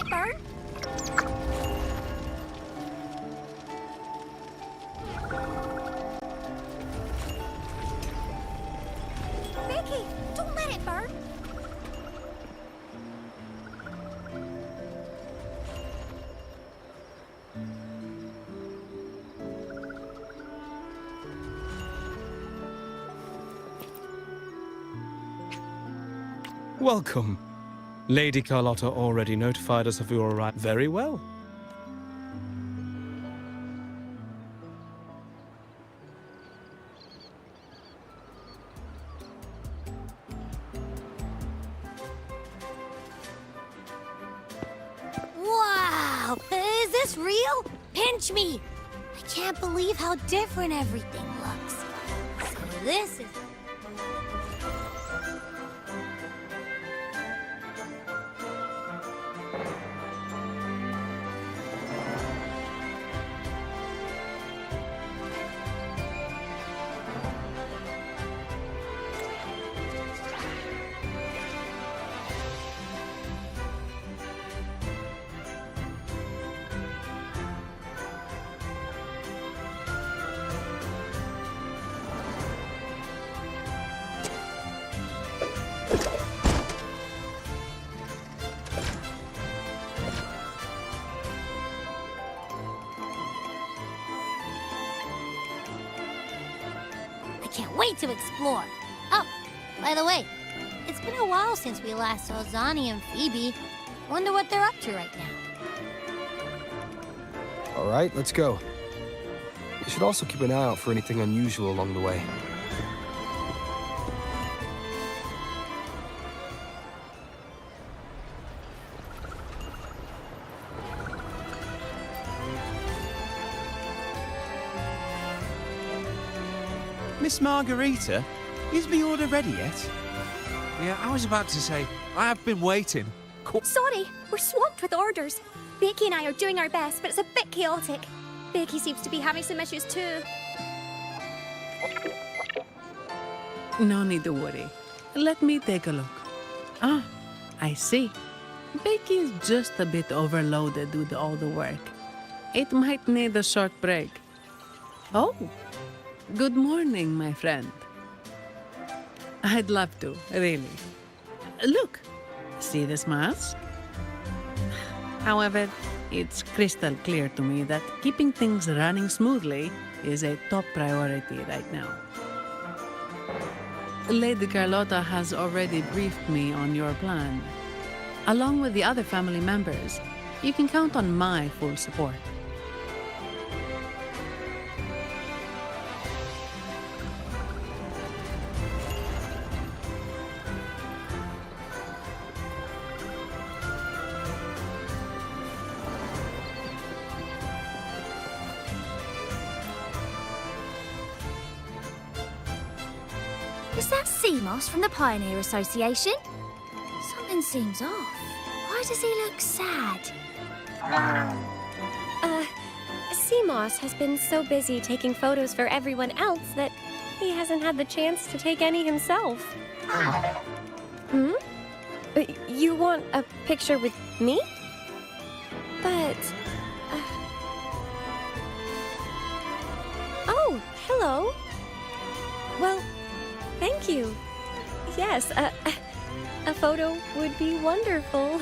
Bert. Becky, don't let it, Bert. Welcome. Lady Carlotta already notified us of your arrival. Very well. Wow! Is this real? Pinch me! I can't believe how different everything looks. So this is... Can't wait to explore. Oh, by the way, it's been a while since we last saw Zani and Phoebe. Wonder what they're up to right now. All right, let's go. We should also keep an eye out for anything unusual along the way. Miss Margarita, is the order ready yet? Yeah, I was about to say, I have been waiting. Sorry, we're swamped with orders. Becky and I are doing our best, but it's a bit chaotic. Becky seems to be having some issues too. No need to worry. Let me take a look. Ah, I see. Becky is just a bit overloaded with all the work. It might need a short break. Oh, good morning, my friend. I'd love to, really. Look, see this mask? However, it's crystal clear to me that keeping things running smoothly is a top priority right now. Lady Carlotta has already briefed me on your plan. Along with the other family members, you can count on my full support. Is that sea moss from the Pioneer Association? Something seems off. Why does he look sad? Seamoss has been so busy taking photos for everyone else that he hasn't had the chance to take any himself. Hmm? You want a picture with me? But... Oh, hello. Well, thank you. Yes, a photo would be wonderful.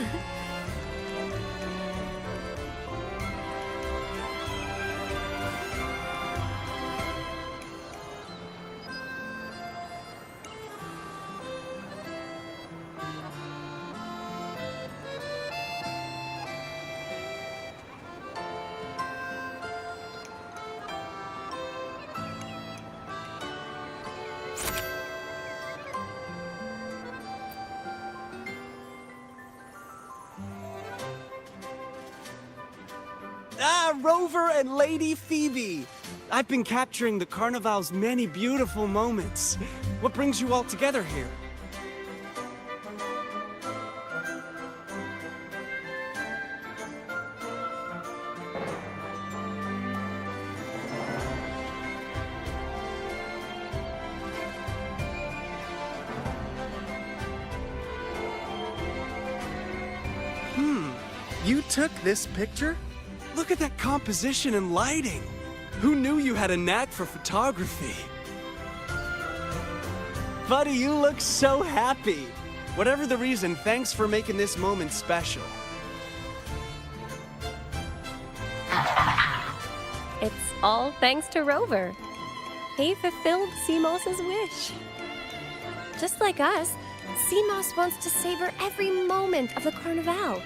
Ah, Rover and Lady Phoebe! I've been capturing the Carnival's many beautiful moments. What brings you all together here? You took this picture? Look at that composition and lighting. Who knew you had a knack for photography? Buddy, you look so happy. Whatever the reason, thanks for making this moment special. It's all thanks to Rover. He fulfilled Seamoss's wish. Just like us, Seamoss wants to savor every moment of the Carnival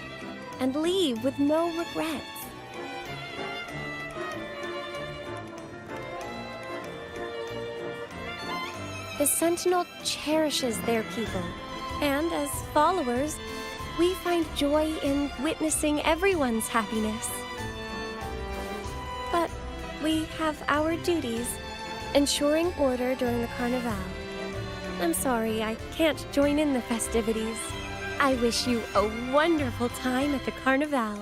and leave with no regrets. The Sentinel cherishes their people, and as followers, we find joy in witnessing everyone's happiness. But we have our duties, ensuring order during the Carnival. I'm sorry I can't join in the festivities. I wish you a wonderful time at the Carnival.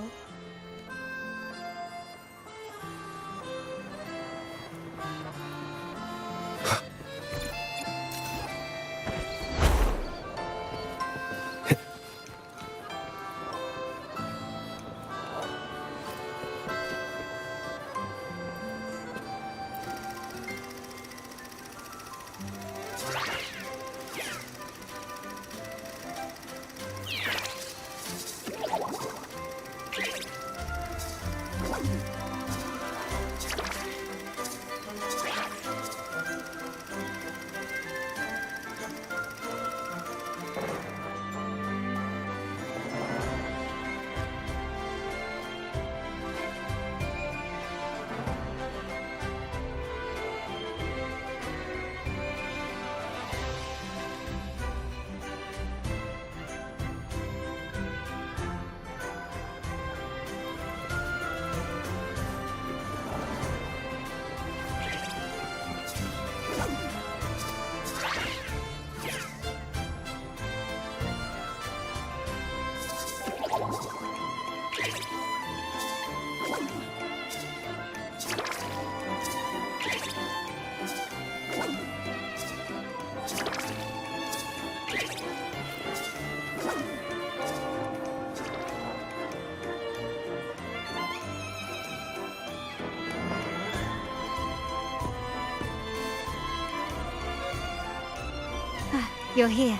You're here.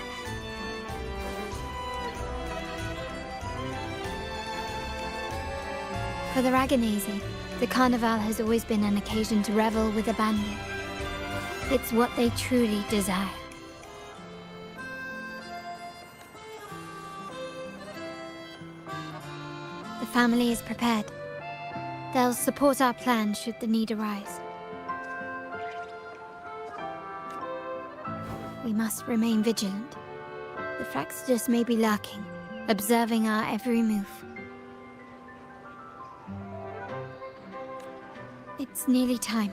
For the Ragganese, the Carnival has always been an occasion to revel with abandon. It's what they truly desire. The family is prepared. They'll support our plan should the need arise. We must remain vigilant. The Fraxidus may be lurking, observing our every move. It's nearly time.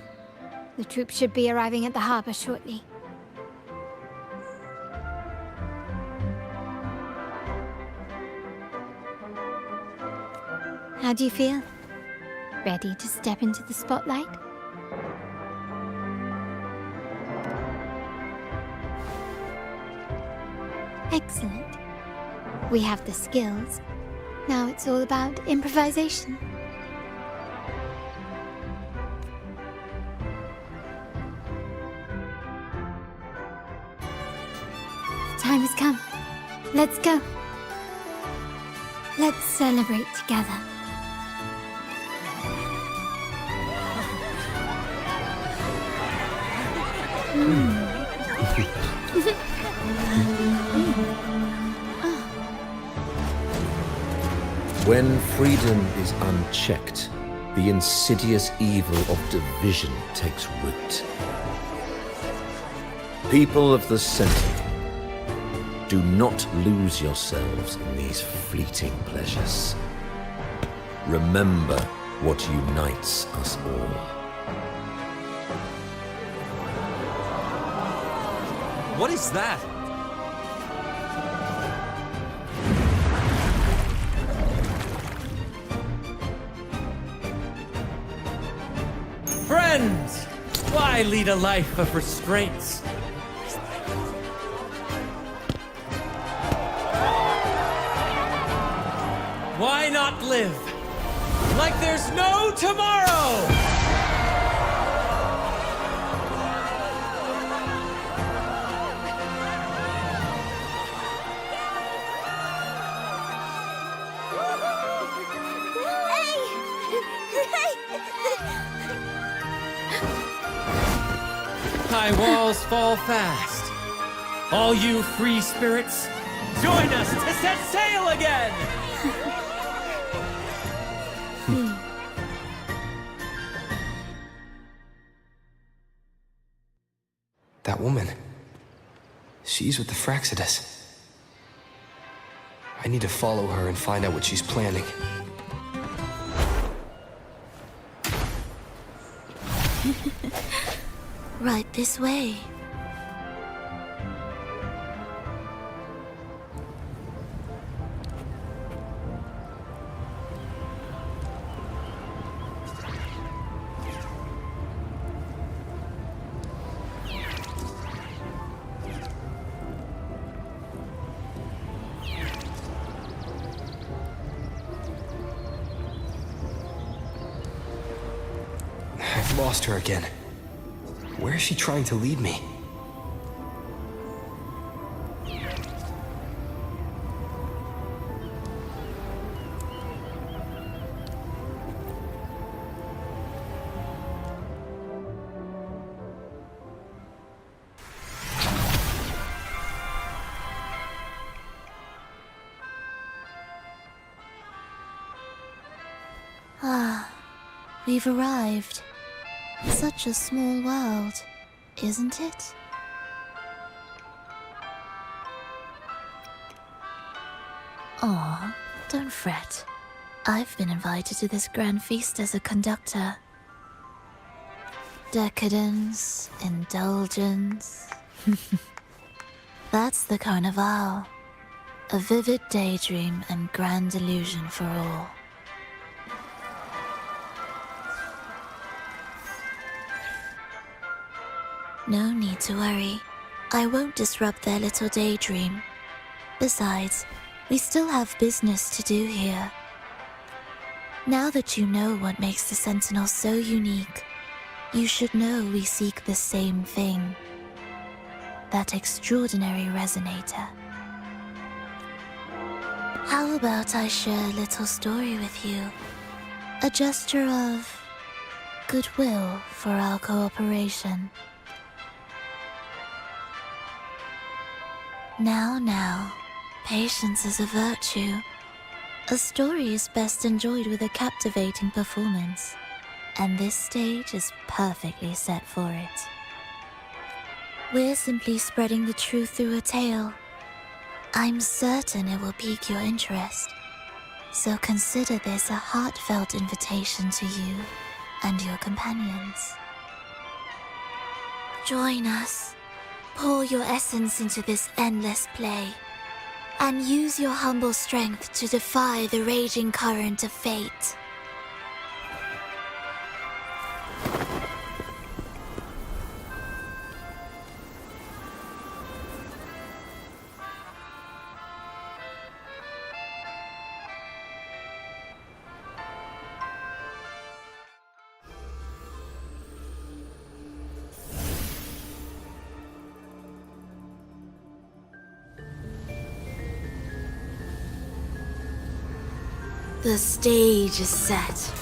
The troops should be arriving at the harbor shortly. How do you feel? Ready to step into the spotlight? Excellent. We have the skills. Now it's all about improvisation. The time has come. Let's go. Let's celebrate together. When freedom is unchecked, the insidious evil of division takes root. People of the Sentinel, do not lose yourselves in these fleeting pleasures. Remember what unites us all. What is that? Friends! Why lead a life of restraints? Why not live? Like there's no tomorrow! High walls fall fast. All you free spirits, join us to set sail again! That woman. She's with the Fraxidus. I need to follow her and find out what she's planning. Right this way. I've lost her again. Where is she trying to lead me? Ah, we've arrived. Such a small world, isn't it? Aw, don't fret. I've been invited to this grand feast as a conductor. Decadence, indulgence. That's the Carnival. A vivid daydream and grand illusion for all. No need to worry. I won't disrupt their little daydream. Besides, we still have business to do here. Now that you know what makes the Sentinel so unique, you should know we seek the same thing. That extraordinary resonator. How about I share a little story with you? A gesture of goodwill for our cooperation. Now, patience is a virtue. A story is best enjoyed with a captivating performance, and this stage is perfectly set for it. We're simply spreading the truth through a tale. I'm certain it will pique your interest, so consider this a heartfelt invitation to you and your companions. Join us. Pour your essence into this endless play, and use your humble strength to defy the raging current of fate. The stage is set,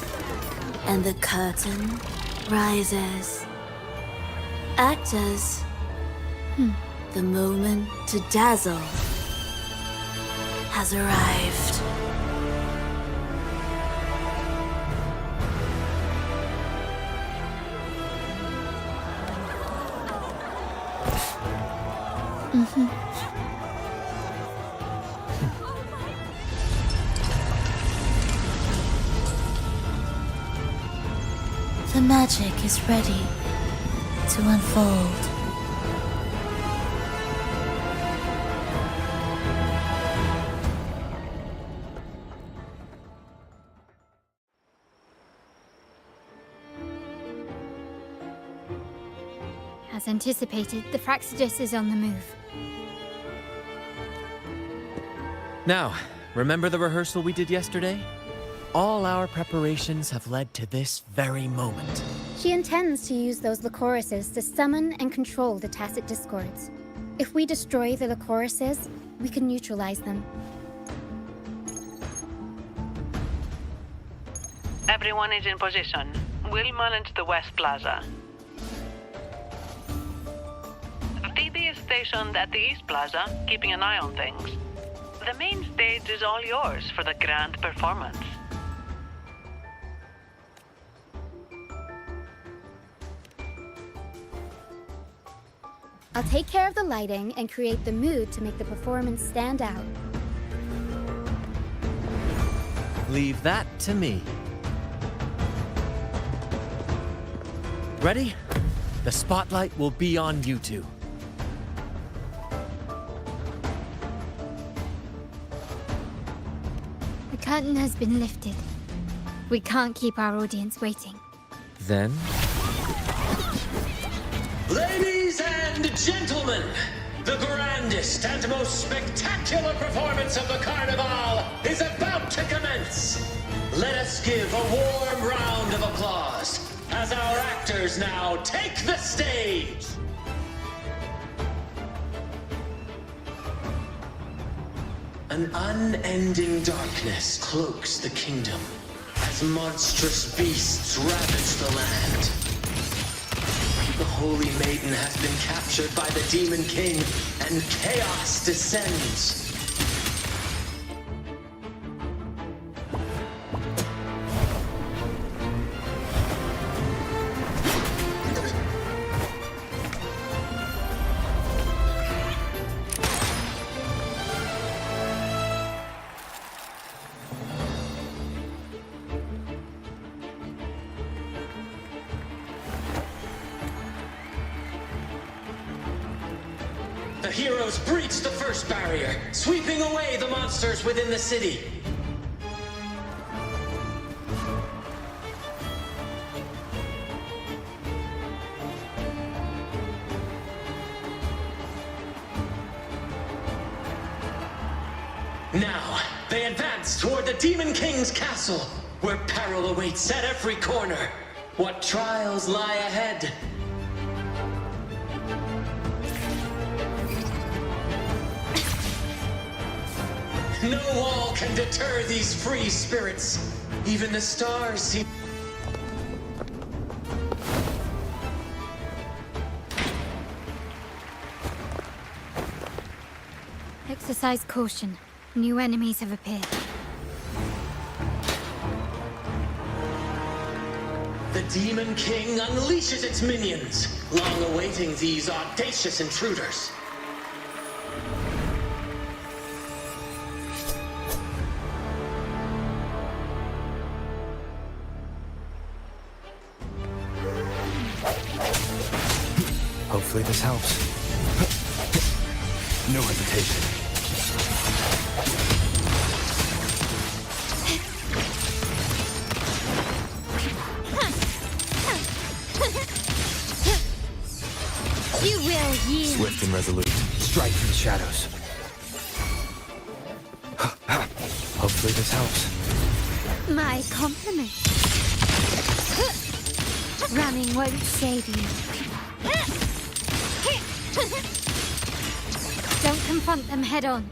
and the curtain rises. Actors, the moment to dazzle has arrived. The magic is ready to unfold. As anticipated, the Fraxidus is on the move. Now, remember the rehearsal we did yesterday? All our preparations have led to this very moment. She intends to use those Lycoruses to summon and control the Tacit Discords. If we destroy the Lycoruses, we can neutralize them. Everyone is in position. We'll manage the West Plaza. Phoebe is stationed at the East Plaza, keeping an eye on things. The main stage is all yours for the grand performance. I'll take care of the lighting and create the mood to make the performance stand out. Leave that to me. Ready? The spotlight will be on you two. The curtain has been lifted. We can't keep our audience waiting. Then? Ladies and gentlemen, the grandest and most spectacular performance of the Carnival is about to commence. Let us give a warm round of applause as our actors now take the stage. An unending darkness cloaks the kingdom as monstrous beasts ravage the land. The Holy Maiden has been captured by the Demon King, and chaos descends. The heroes breach the first barrier, sweeping away the monsters within the city. Now, they advance toward the Demon King's castle, where peril awaits at every corner. What trials lie ahead? No wall can deter these free spirits. Even the stars seem... Exercise caution. New enemies have appeared. The Demon King unleashes its minions, long awaiting these audacious intruders. Hopefully this helps. No hesitation. You will yield. Swift and resolute. Strike through the shadows. Hopefully this helps. My compliment. Running won't save you. Don't confront them head on.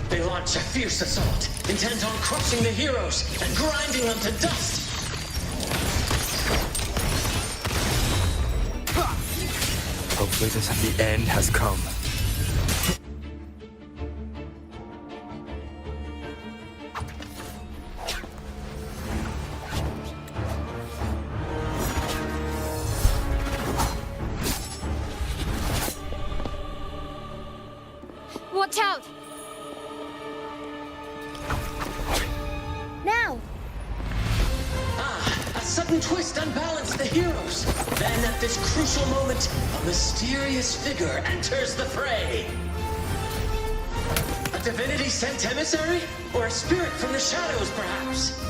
They launch a fierce assault, intent on crushing the heroes and grinding them to dust. Hopefully the end has come. Watch out! Now! A sudden twist unbalanced the heroes. Then at this crucial moment, a mysterious figure enters the fray. A divinity sent emissary? Or a spirit from the shadows, perhaps?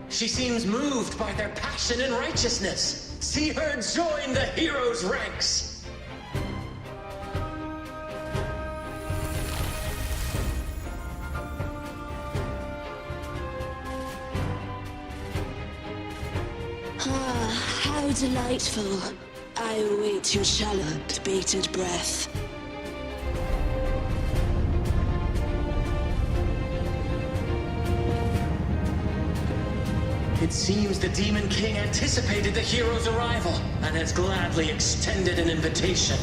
She seems moved by their passion and righteousness. See her join the heroes' ranks. Ah, how delightful. I await your shallow, bated breath. It seems the Demon King anticipated the hero's arrival and has gladly extended an invitation.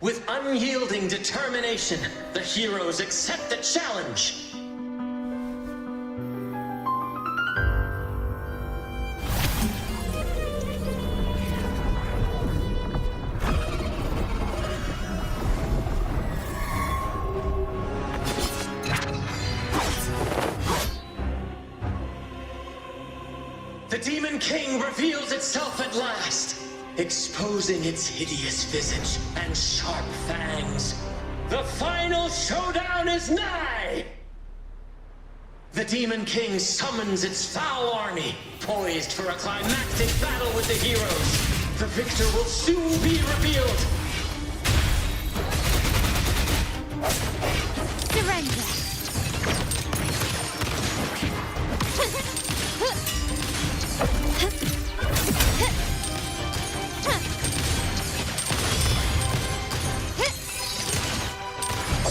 With unyielding determination, the heroes accept the challenge. The Demon King reveals itself at last, exposing its hideous visage and sharp fangs. The final showdown is nigh! The Demon King summons its foul army, poised for a climactic battle with the heroes. The victor will soon be revealed. Surrender.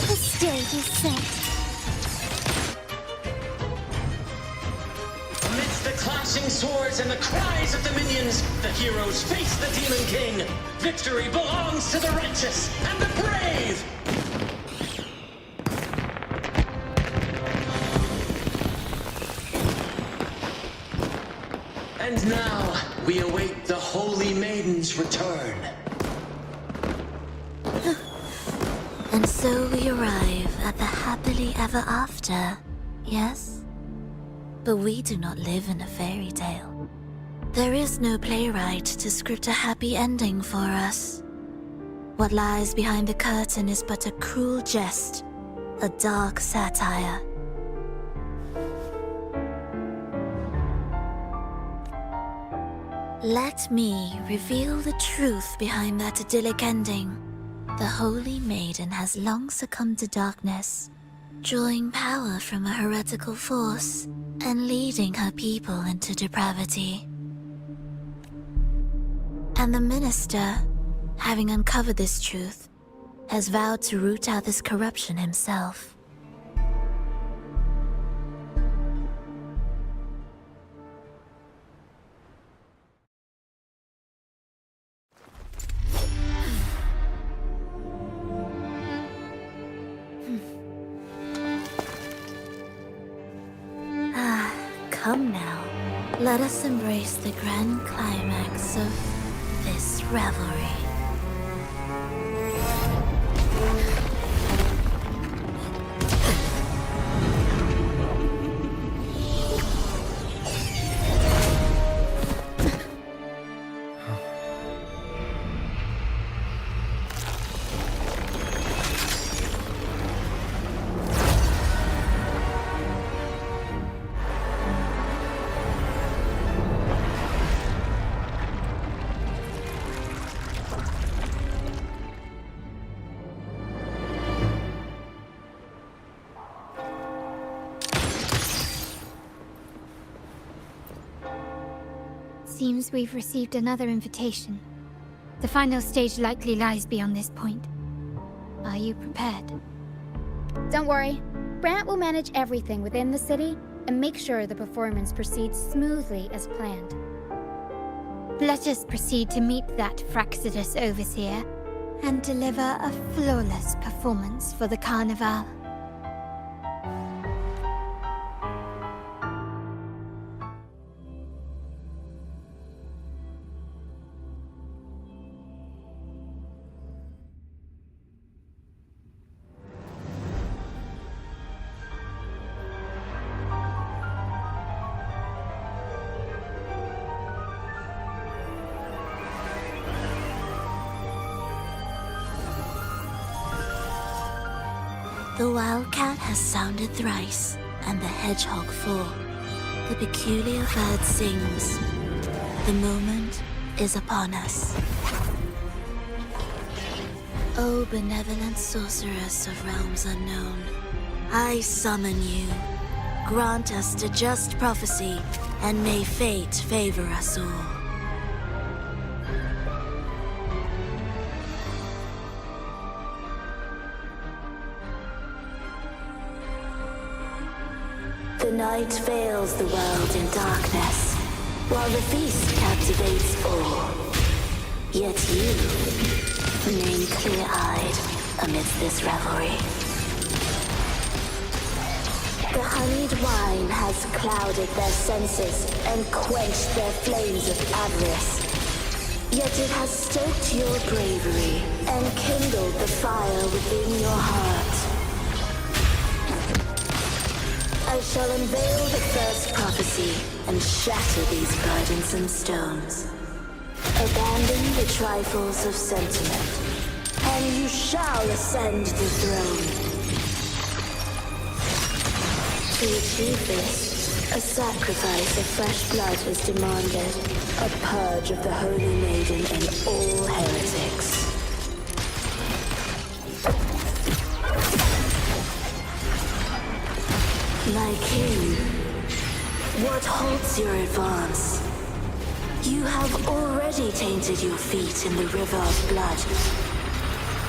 The stage is set. Amidst the clashing swords and the cries of the minions, the heroes face the Demon King. Victory belongs to the righteous and the brave! And now, we await the Holy Maiden's return. And so we arrive at the happily ever after, yes? But we do not live in a fairy tale. There is no playwright to script a happy ending for us. What lies behind the curtain is but a cruel jest, a dark satire. Let me reveal the truth behind that idyllic ending. The Holy Maiden has long succumbed to darkness, drawing power from a heretical force and leading her people into depravity. And the minister, having uncovered this truth, has vowed to root out this corruption himself. Come now, let us embrace the grand climax of this revelry. Seems we've received another invitation. The final stage likely lies beyond this point. Are you prepared? Don't worry. Brant will manage everything within the city and make sure the performance proceeds smoothly as planned. Let us proceed to meet that Fraxidus Overseer and deliver a flawless performance for the Carnival. The wildcat has sounded thrice, and the hedgehog four. The peculiar bird sings. The moment is upon us. O benevolent sorceress of realms unknown, I summon you. Grant us the just prophecy, and may fate favor us all. The night veils the world in darkness, while the feast captivates all. Yet you remain clear-eyed amidst this revelry. The honeyed wine has clouded their senses and quenched their flames of avarice. Yet it has stoked your bravery and kindled the fire within your heart. I shall unveil the first prophecy and shatter these burdensome stones. Abandon the trifles of sentiment, and you shall ascend the throne. To achieve this, a sacrifice of fresh blood is demanded, a purge of the Holy Maiden and all heretics. My king, what halts your advance? You have already tainted your feet in the river of blood.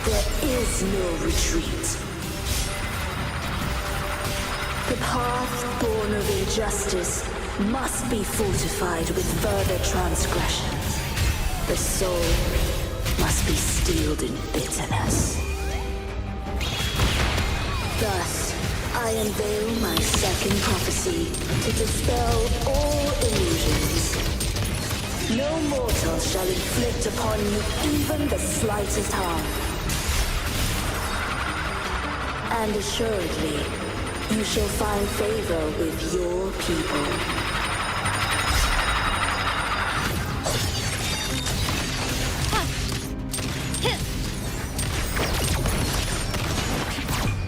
There is no retreat. The path born of injustice must be fortified with further transgressions. The soul must be steeled in bitterness. Thus, I unveil my second prophecy to dispel all illusions. No mortal shall inflict upon you even the slightest harm. And assuredly, you shall find favor with your people.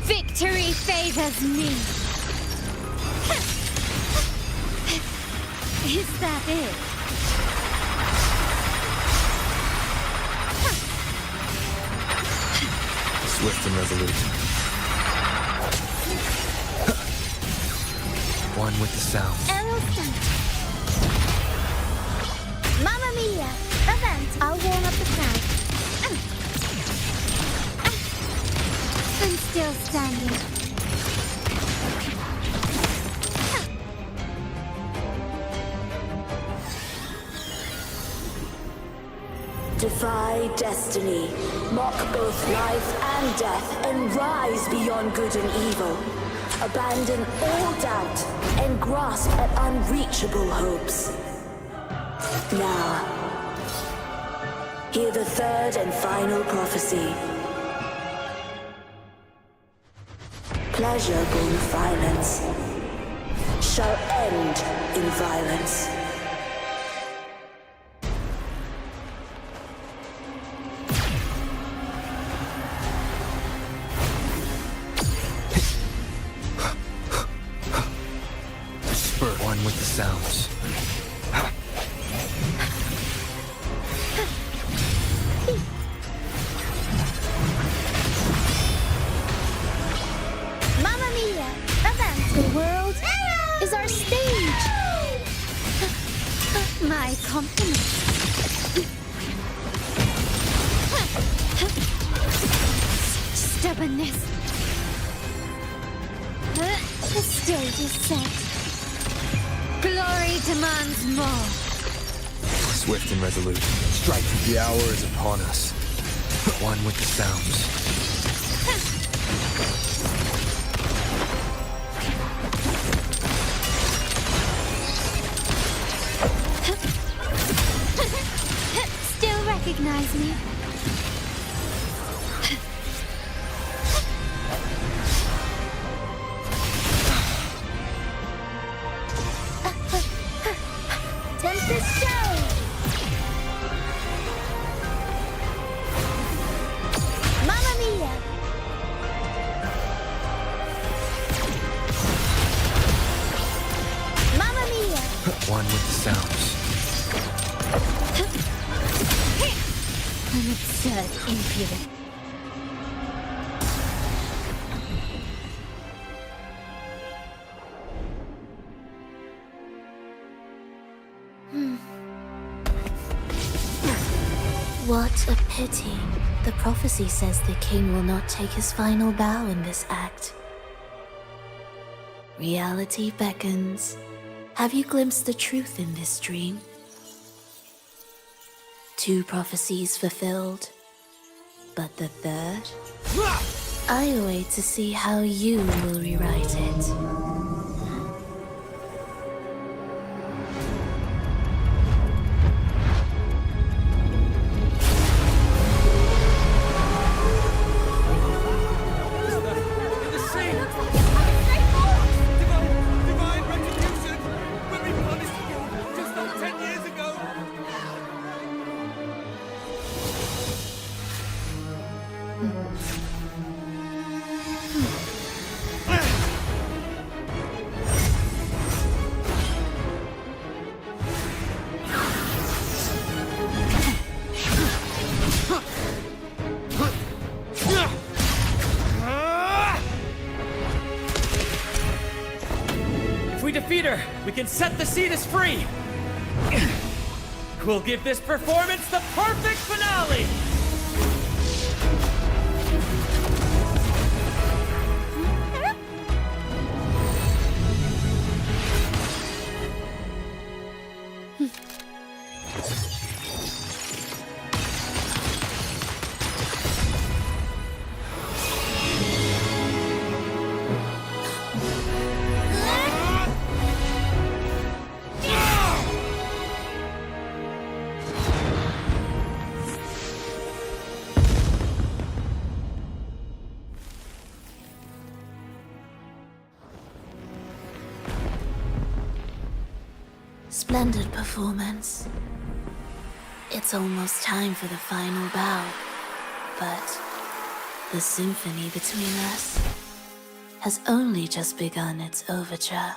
Victory favors me. Is that it? Swift and resolute. One with the sound. Mamma mia! Event! I'll warm up the crowd. I'm still standing. Defy destiny, mock both life and death, and rise beyond good and evil. Abandon all doubt and grasp at unreachable hopes. Now, hear the third and final prophecy. Pleasure born of violence shall end in violence. One with the sounds. Mamma mia! Event! The world is our stage! My compliments. stubbornness. The stage is set. Glory demands more. Swift and resolute. Strike. The hour is upon us. One with the sounds. Still recognize me? Tempest show! Mamma mia! Mamma mia! One with the sounds. An absurd impudence. What a pity. The prophecy says the king will not take his final bow in this act. Reality beckons. Have you glimpsed the truth in this dream? 2 prophecies fulfilled, but the third? I await to see how you will rewrite it. If we defeat her, we can set the Cetus free! We'll give this performance the perfect finale! Splendid performance. It's almost time for the final bow, but the symphony between us has only just begun its overture.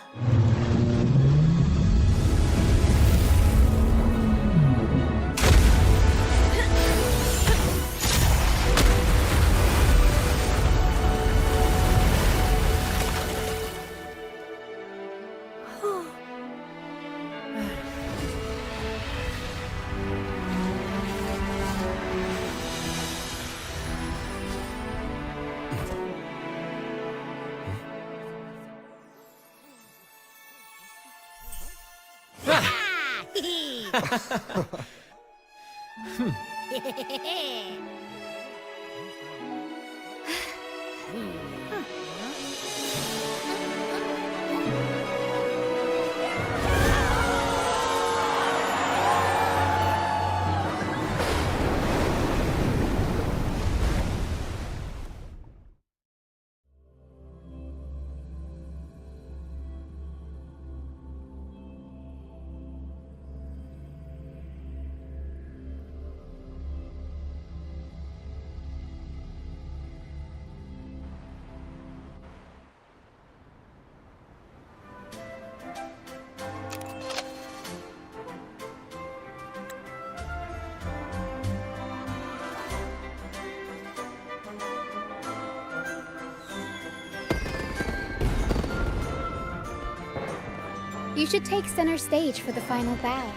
You should take center stage for the final bow.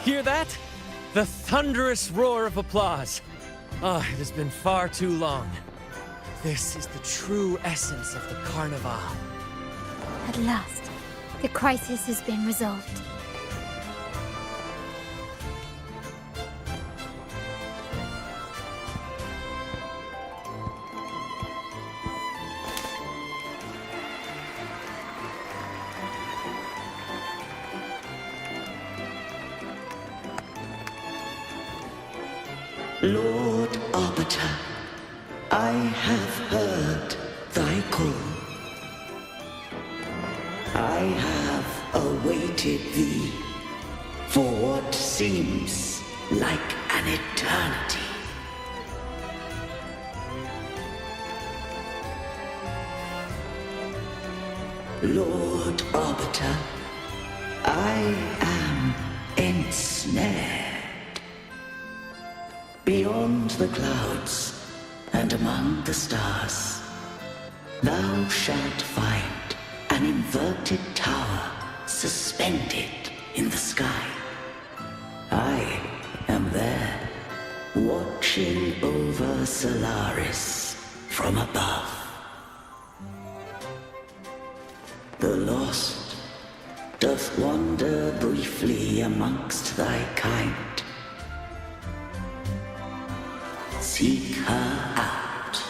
Hear that? The thunderous roar of applause. Ah, it has been far too long. This is the true essence of the Carnival. At last, the crisis has been resolved. Lord Arbiter, I have heard thy call. I have awaited thee for what seems like an eternity. Lord Arbiter, I am ensnared. Beyond the clouds and among the stars, thou shalt find an inverted tower suspended in the sky. I am there, watching over Solaris from above. The lost doth wander briefly amongst thy kind. Seek her out.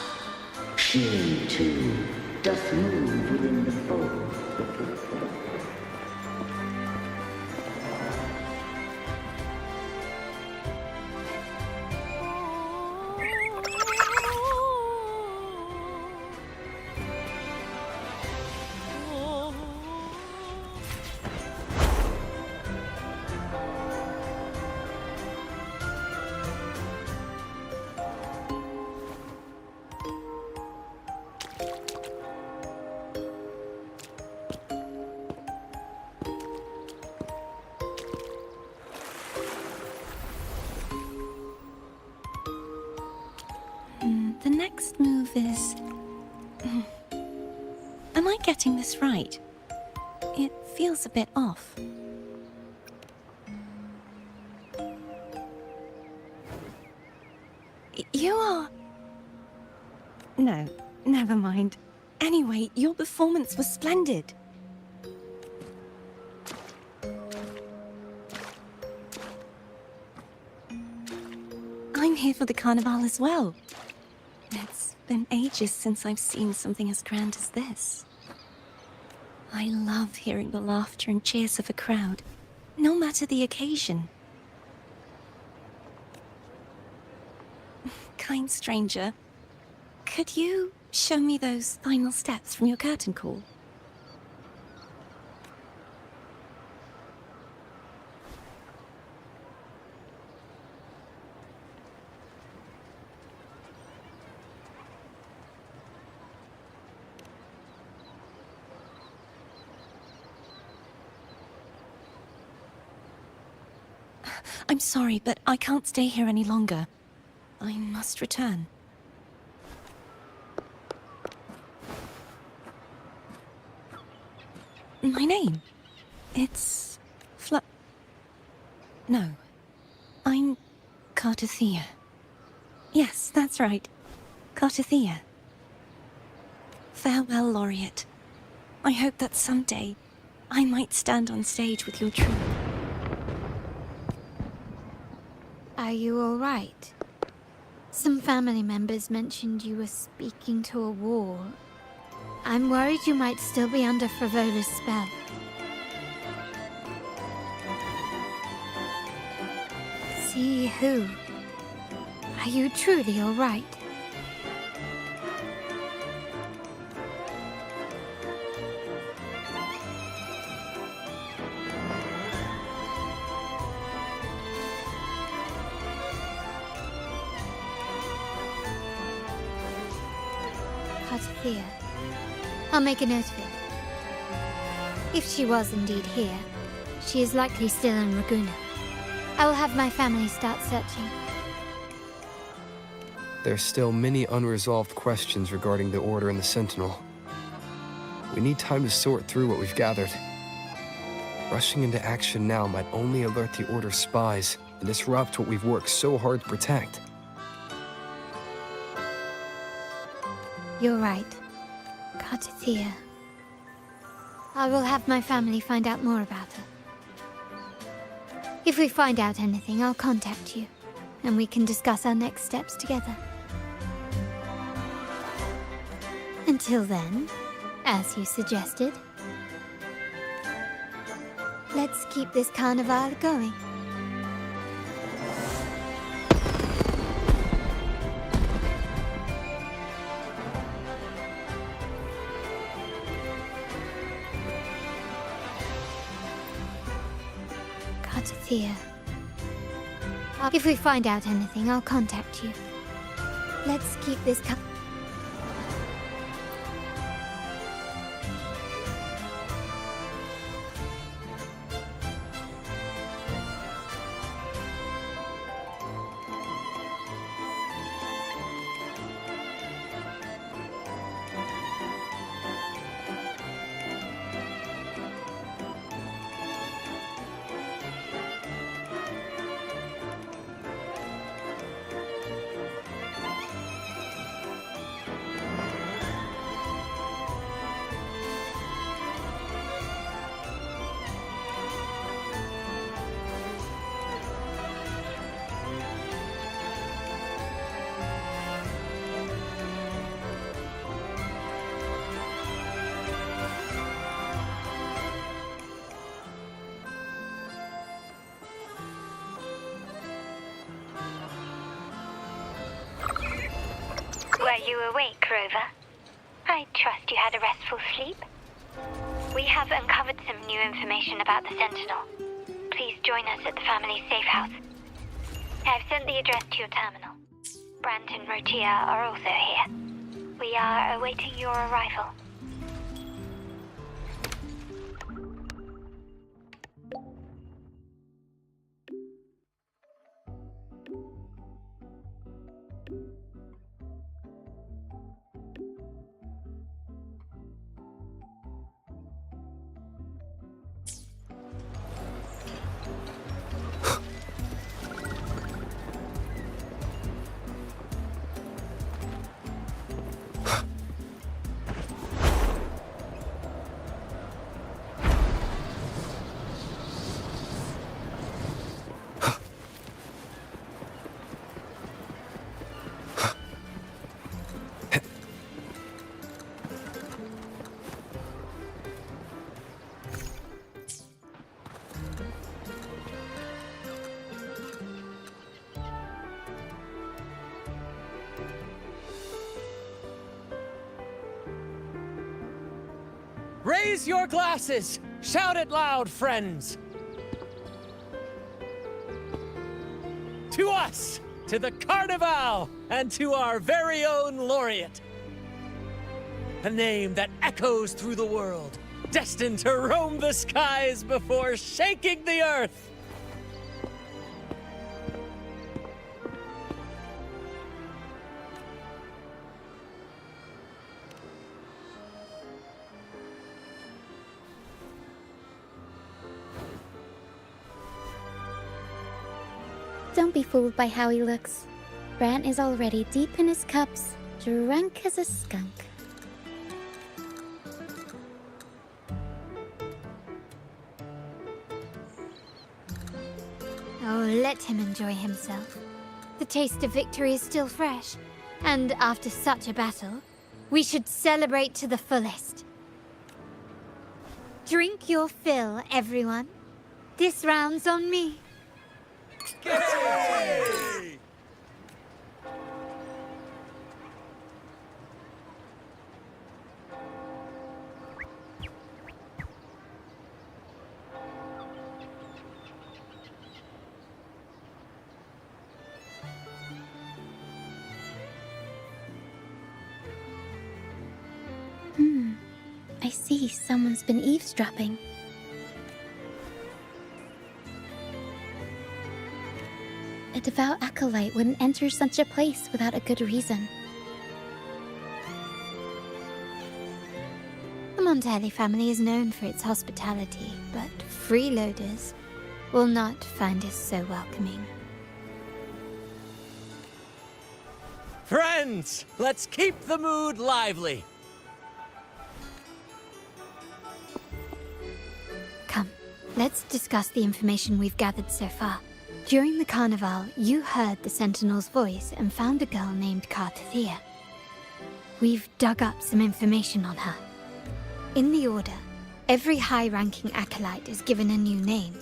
She, too, doth move within the fold. The next move is... Am I getting this right? It feels a bit off. You are... No, never mind. Anyway, your performance was splendid. I'm here for the Carnival as well. It's been ages since I've seen something as grand as this. I love hearing the laughter and cheers of a crowd, no matter the occasion. Kind stranger, could you show me those final steps from your curtain call? I'm sorry, but I can't stay here any longer. I must return. My name? It's... No. I'm... Cartothea. Yes, that's right. Cartothea. Farewell, Laureate. I hope that someday I might stand on stage with your troupe. Are you all right? Some family members mentioned you were speaking to a wall. I'm worried you might still be under Fravoda's spell. See who? Are you truly all right? Cartothea. I'll make a note of it. If she was indeed here, she is likely still in Raguna. I will have my family start searching. There's still many unresolved questions regarding the Order and the Sentinel. We need time to sort through what we've gathered. Rushing into action now might only alert the Order's spies and disrupt what we've worked so hard to protect. You're right. Cartithia. I will have my family find out more about her. If we find out anything, I'll contact you, and we can discuss our next steps together. Until then, as you suggested, let's keep this carnival going. Cartithia. If we find out anything, I'll contact you. Let's keep this Were you awake, Rover? I trust you had a restful sleep. We have uncovered some new information about the Sentinel. Please join us at the family's safe house. I've sent the address to your terminal. Brant and Rotia are also here. We are awaiting your arrival. Raise your glasses! Shout it loud, friends! To us! To the Carnival! And to our very own laureate! A name that echoes through the world, destined to roam the skies before shaking the earth! Don't be fooled by how he looks. Brant is already deep in his cups, drunk as a skunk. Oh, let him enjoy himself. The taste of victory is still fresh, and after such a battle, we should celebrate to the fullest. Drink your fill, everyone. This round's on me. Yay! I see someone's been eavesdropping. A devout acolyte wouldn't enter such a place without a good reason. Montelli family is known for its hospitality, but freeloaders will not find us so welcoming. Friends, let's keep the mood lively. Come, let's discuss the information we've gathered so far. During the carnival, you heard the Sentinel's voice and found a girl named Cartathea. We've dug up some information on her. In the Order, every high-ranking acolyte is given a new name.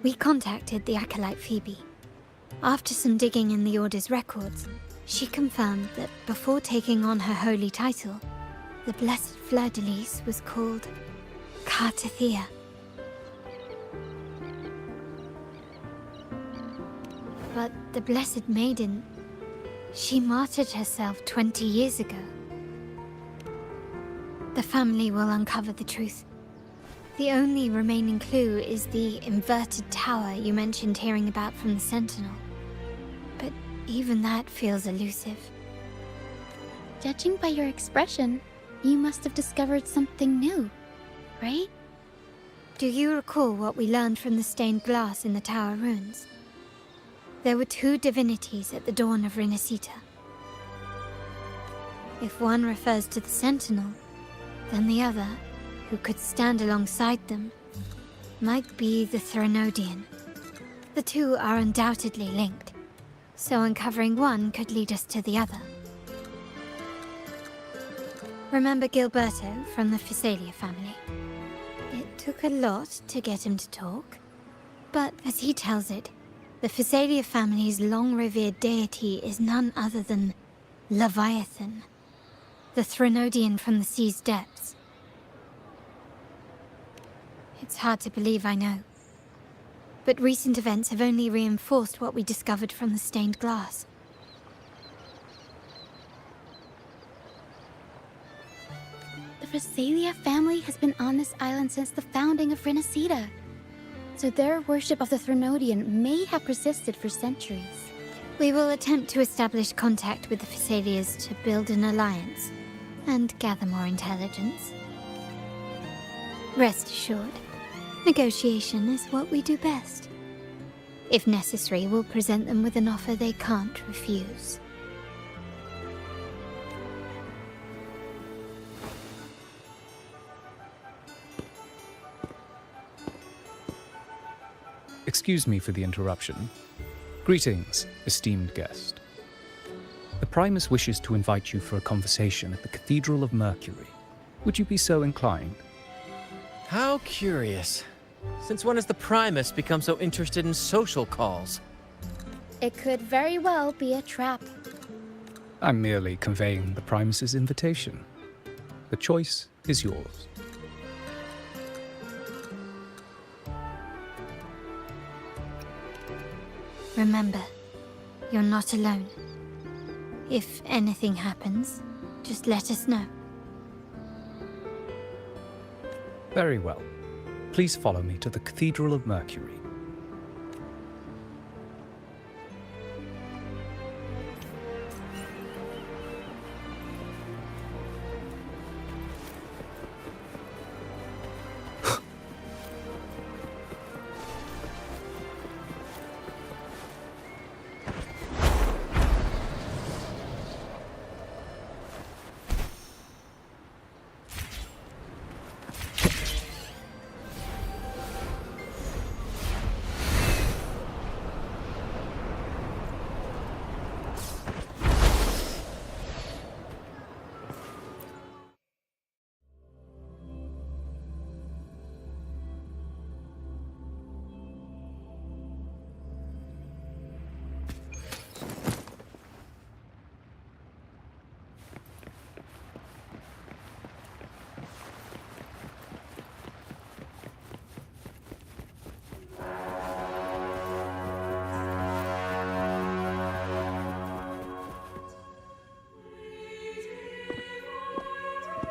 We contacted the acolyte Phoebe. After some digging in the Order's records, she confirmed that before taking on her holy title, the Blessed Fleur-de-Lis was called Cartathea. But the Blessed Maiden, she martyred herself 20 years ago. The family will uncover the truth. The only remaining clue is the inverted tower you mentioned hearing about from the Sentinel. But even that feels elusive. Judging by your expression, you must have discovered something new, right? Do you recall what we learned from the stained glass in the tower ruins? There were two divinities at the dawn of Renacita. If one refers to the Sentinel, then the other, who could stand alongside them, might be the Threnodian. The two are undoubtedly linked, so uncovering one could lead us to the other. Remember Gilberto from the Physalia family? It took a lot to get him to talk, but as he tells it, the Physalia family's long-revered deity is none other than Leviathan, the Threnodian from the sea's depths. It's hard to believe, I know. But recent events have only reinforced what we discovered from the stained glass. The Physalia family has been on this island since the founding of Renacita. So their worship of the Threnodian may have persisted for centuries. We will attempt to establish contact with the Physalias to build an alliance and gather more intelligence. Rest assured, negotiation is what we do best. If necessary, we'll present them with an offer they can't refuse. Excuse me for the interruption. Greetings, esteemed guest. The Primus wishes to invite you for a conversation at the Cathedral of Mercury. Would you be so inclined? How curious. Since when has the Primus become so interested in social calls? It could very well be a trap. I'm merely conveying the Primus's invitation. The choice is yours. Remember, you're not alone. If anything happens, just let us know. Very well. Please follow me to the Cathedral of Mercury.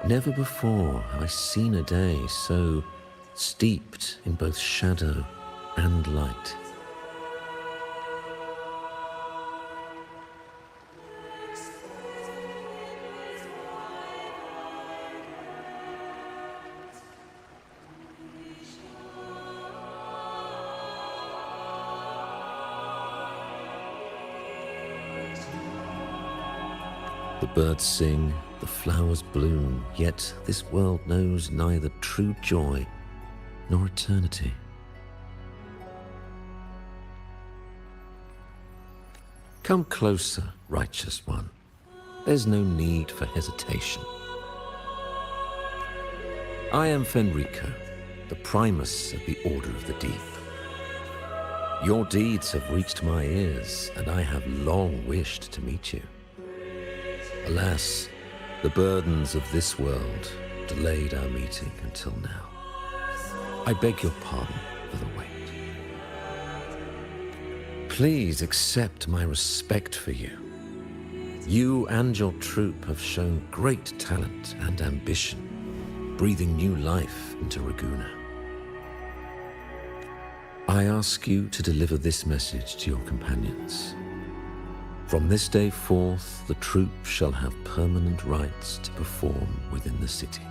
Never before have I seen a day so steeped in both shadow and light. The birds sing, the flowers bloom, yet this world knows neither true joy nor eternity. Come closer, righteous one. There's no need for hesitation. I am Fenrico, the Primus of the Order of the Deep. Your deeds have reached my ears, and I have long wished to meet you. Alas, the burdens of this world delayed our meeting until now. I beg your pardon for the wait. Please accept my respect for you. You and your troop have shown great talent and ambition, breathing new life into Ragusa. I ask you to deliver this message to your companions. From this day forth, the troop shall have permanent rights to perform within the city.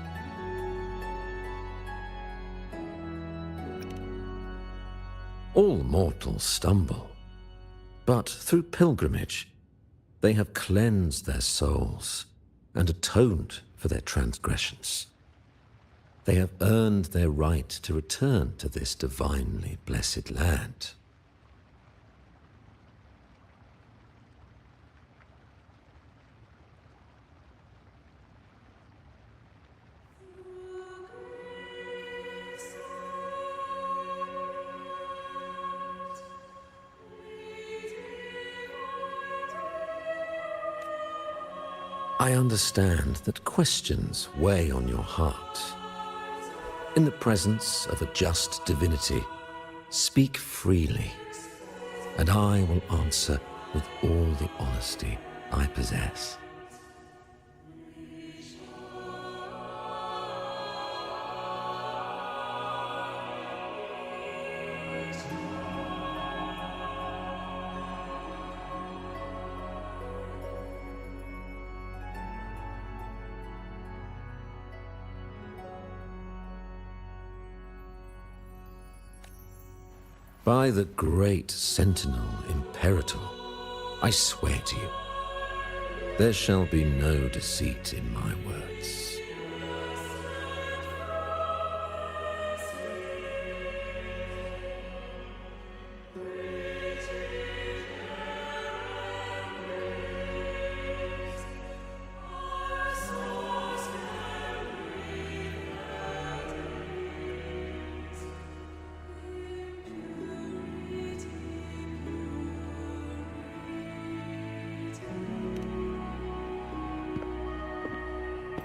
All mortals stumble, but through pilgrimage, they have cleansed their souls and atoned for their transgressions. They have earned their right to return to this divinely blessed land. I understand that questions weigh on your heart. In the presence of a just divinity, speak freely, and I will answer with all the honesty I possess. By the great Sentinel Imperator, I swear to you, there shall be no deceit in my words.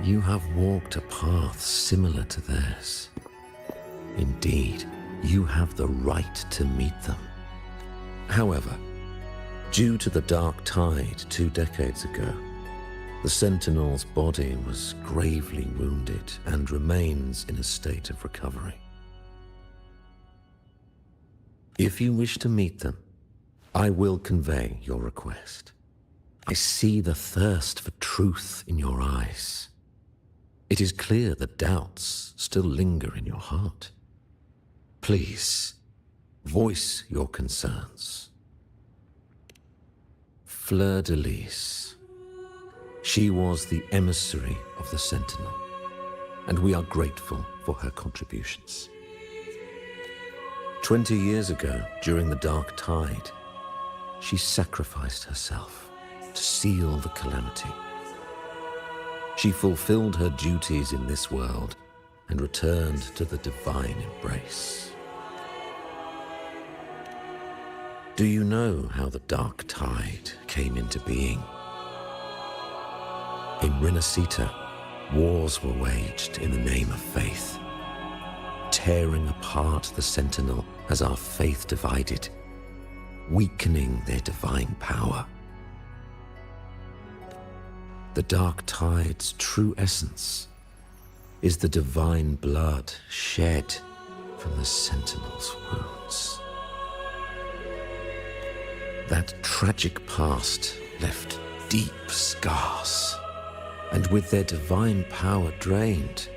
You have walked a path similar to theirs. Indeed, you have the right to meet them. However, due to the Dark Tide 2 decades ago, the Sentinel's body was gravely wounded and remains in a state of recovery. If you wish to meet them, I will convey your request. I see the thirst for truth in your eyes. It is clear that doubts still linger in your heart. Please, voice your concerns. Fleur-de-Lis. She was the emissary of the Sentinel, and we are grateful for her contributions. 20 years ago, during the Dark Tide, she sacrificed herself to seal the calamity. She fulfilled her duties in this world and returned to the divine embrace. Do you know how the Dark Tide came into being? In Renacita, wars were waged in the name of faith, tearing apart the Sentinel as our faith divided, weakening their divine power. The Dark Tide's true essence is the divine blood shed from the Sentinel's wounds. That tragic past left deep scars, and with their divine power drained,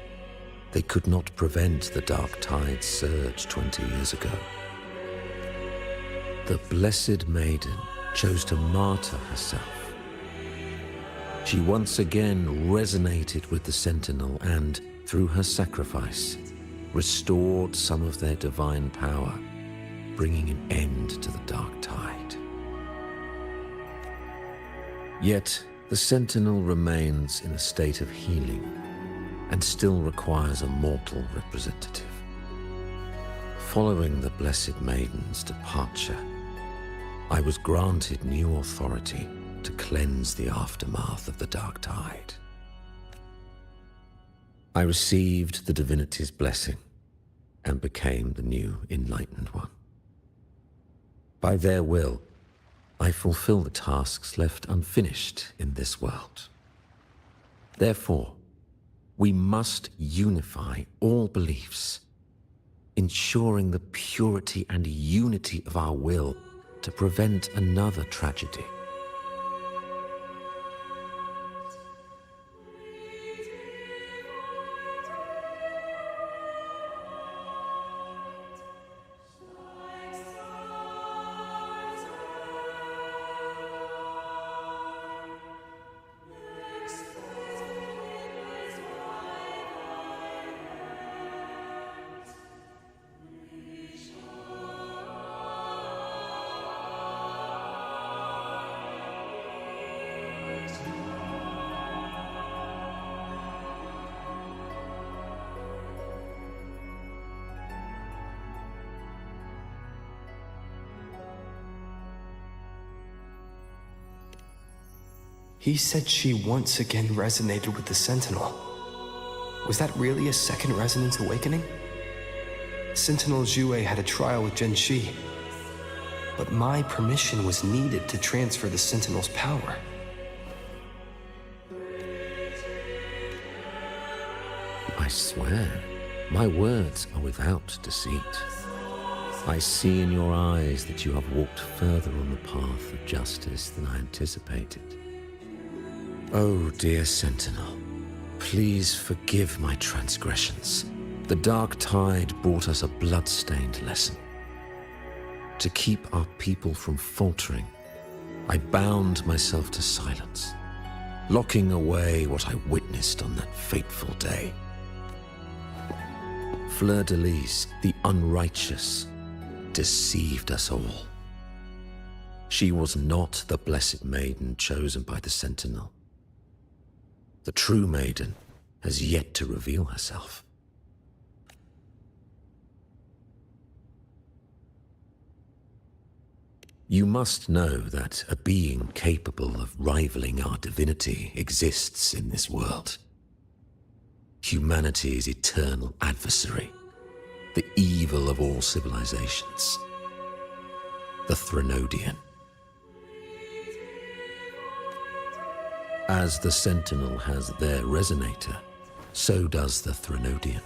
they could not prevent the Dark Tide's surge 20 years ago. The Blessed Maiden chose to martyr herself. She once again resonated with the Sentinel and, through her sacrifice, restored some of their divine power, bringing an end to the Dark Tide. Yet, the Sentinel remains in a state of healing and still requires a mortal representative. Following the Blessed Maiden's departure, I was granted new authority to cleanse the aftermath of the Dark Tide. I received the divinity's blessing and became the new Enlightened One. By their will, I fulfill the tasks left unfinished in this world. Therefore, we must unify all beliefs, ensuring the purity and unity of our will to prevent another tragedy. He said she once again resonated with the Sentinel. Was that really a second resonance awakening? Sentinel Jue had a trial with Genshi, but my permission was needed to transfer the Sentinel's power. I swear, my words are without deceit. I see in your eyes that you have walked further on the path of justice than I anticipated. Oh, dear Sentinel, please forgive my transgressions. The Dark Tide brought us a blood-stained lesson. To keep our people from faltering, I bound myself to silence, locking away what I witnessed on that fateful day. Fleur-de-Lis, the unrighteous, deceived us all. She was not the Blessed Maiden chosen by the Sentinel. The true maiden has yet to reveal herself. You must know that a being capable of rivaling our divinity exists in this world. Humanity's eternal adversary, the evil of all civilizations, the Threnodian. As the Sentinel has their resonator, so does the Threnodian.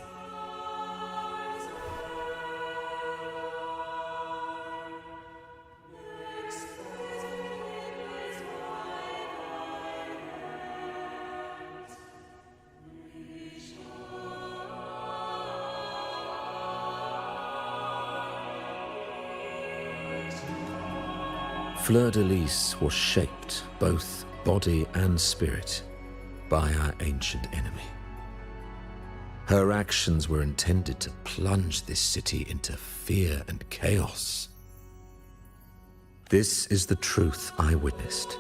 Fleur-de-Lis was shaped, both body and spirit, by our ancient enemy. Her actions were intended to plunge this city into fear and chaos. This is the truth I witnessed.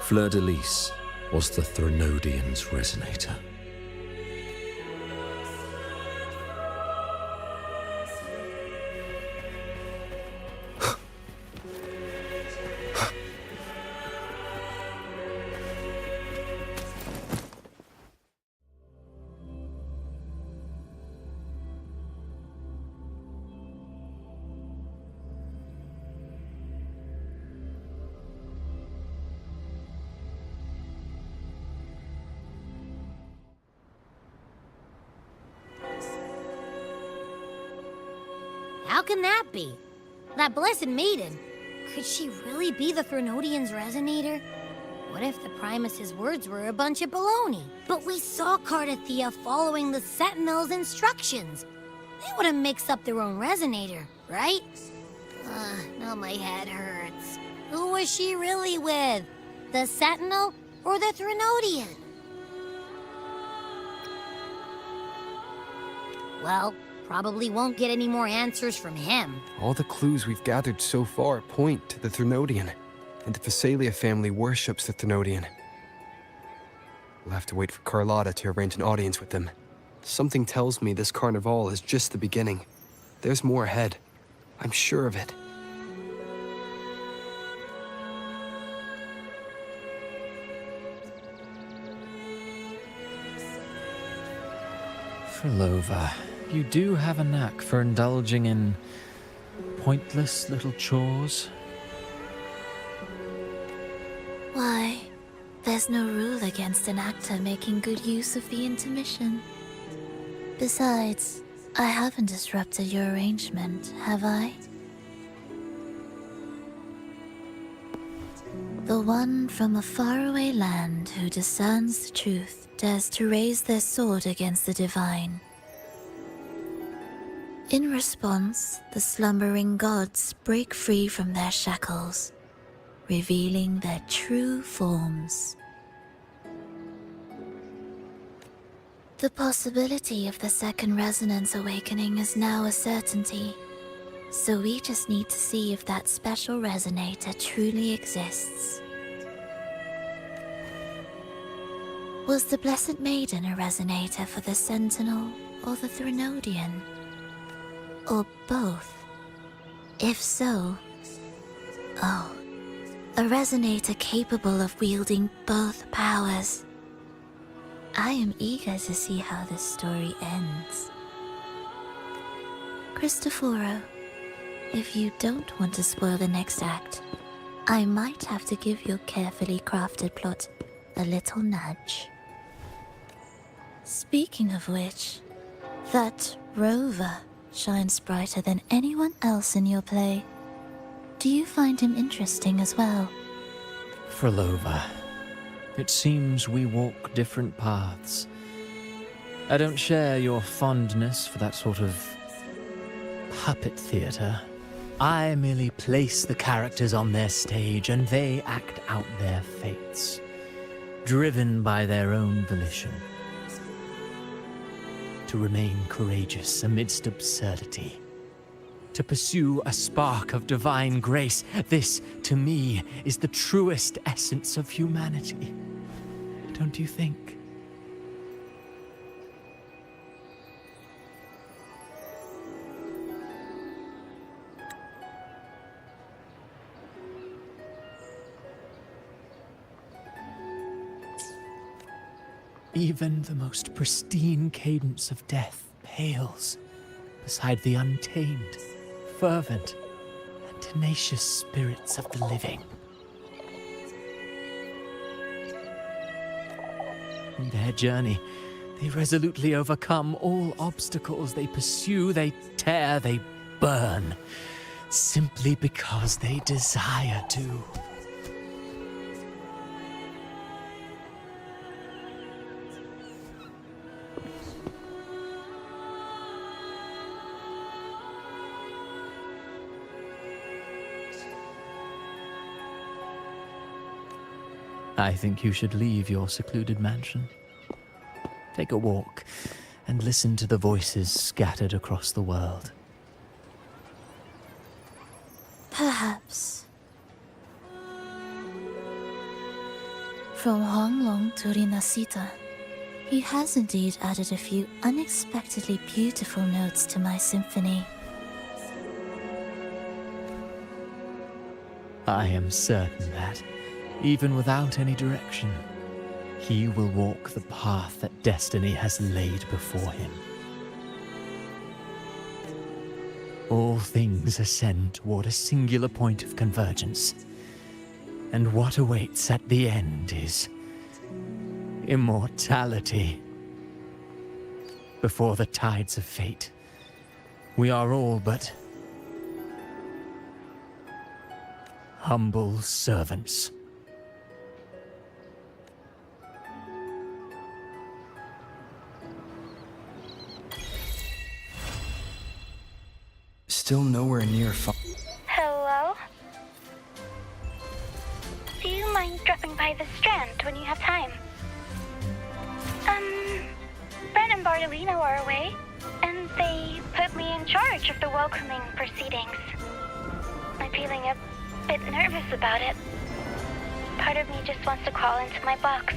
Fleur-de-Lis was the Threnodian's resonator. How can that be? That Blessed Maiden, could she really be the Threnodian's resonator? What if the Primus's words were a bunch of baloney? But we saw Cardathia following the Sentinel's instructions. They wouldn't mix up their own resonator, right? Now my head hurts. Who was she really with? The Sentinel Or the Threnodian? Well, probably won't get any more answers from him. All the clues we've gathered so far point to the Threnodian, and the Phasalia family worships the Threnodian. We'll have to wait for Carlotta to arrange an audience with them. Something tells me this Carnival is just the beginning. There's more ahead. I'm sure of it. Frolova, you do have a knack for indulging in pointless little chores. Why, there's no rule against an actor making good use of the intermission. Besides, I haven't disrupted your arrangement, have I? The one from a faraway land who discerns the truth dares to raise their sword against the divine. In response, the slumbering gods break free from their shackles, revealing their true forms. The possibility of the second resonance awakening is now a certainty, so we just need to see if that special resonator truly exists. Was the Blessed Maiden a resonator for the Sentinel or the Threnodian? Or both? If so, oh, a resonator capable of wielding both powers. I am eager to see how this story ends. Cristoforo, if you don't want to spoil the next act, I might have to give your carefully crafted plot a little nudge. Speaking of which, that Rover shines brighter than anyone else in your play. Do you find him interesting as well? Frolova, it seems we walk different paths. I don't share your fondness for that sort of puppet theater. I merely place the characters on their stage and they act out their fates, driven by their own volition. To remain courageous amidst absurdity. To pursue a spark of divine grace. This, to me, is the truest essence of humanity. Don't you think? Even the most pristine cadence of death pales beside the untamed, fervent, and tenacious spirits of the living. In their journey, they resolutely overcome all obstacles. They pursue, they tear, they burn, simply because they desire to. I think you should leave your secluded mansion. Take a walk and listen to the voices scattered across the world. Perhaps. From Huanglong to Rinasita, he has indeed added a few unexpectedly beautiful notes to my symphony. I am certain that, even without any direction, he will walk the path that destiny has laid before him. All things ascend toward a singular point of convergence, and what awaits at the end is immortality. Before the tides of fate, we are all but humble servants. Still nowhere near Hello? Do you mind dropping by by the Strand when you have time. Brent and Bartolino are away, and they put me in charge of the welcoming proceedings. I'm feeling a bit nervous about it. Part of me just wants to crawl into my box.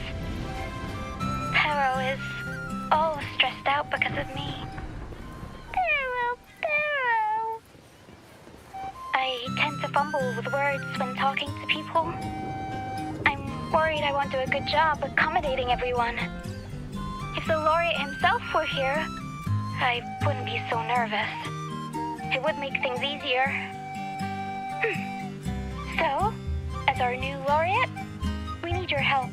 Pero is all stressed out because of me. Pero. I tend to fumble with words when talking to people. I'm worried I won't do a good job accommodating everyone. If the laureate himself were here, I wouldn't be so nervous. It would make things easier. So, as our new laureate, we need your help.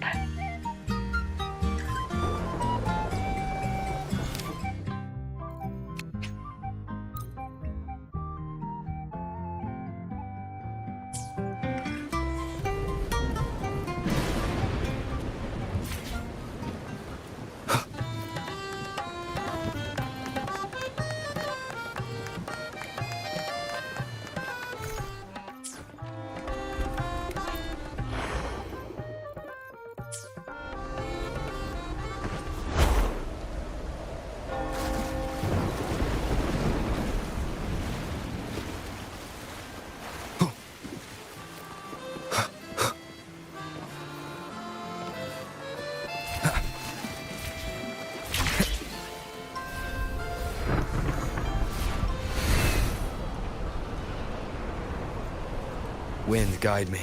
Wind, guide me.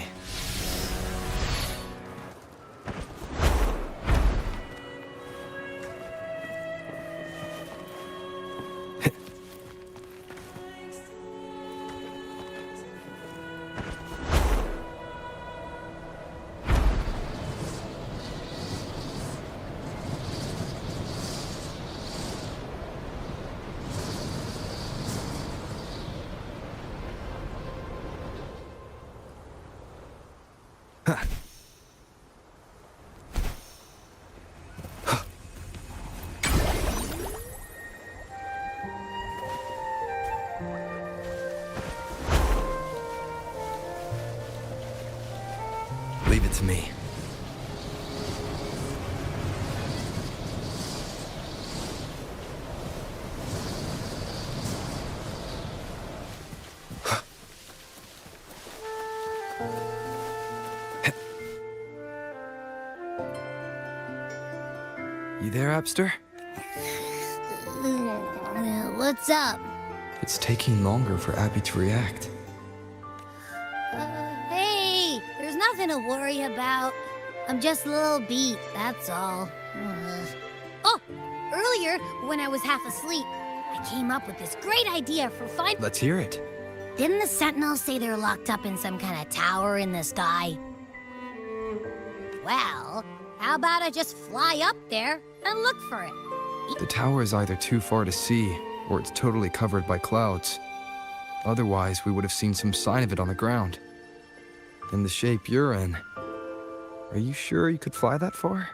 Leave it to me. You there, Abster? What's up? It's taking longer for Abby to react. Hey, there's nothing to worry about. I'm just a little beat, that's all. Oh, earlier, when I was half asleep, I came up with this great idea for finding... Let's hear it. Didn't the Sentinels say they're locked up in some kind of tower in the sky? Well, how about I just fly up there and look for it? The tower is either too far to see, or it's totally covered by clouds. Otherwise, we would have seen some sign of it on the ground. In the shape you're in, are you sure you could fly that far?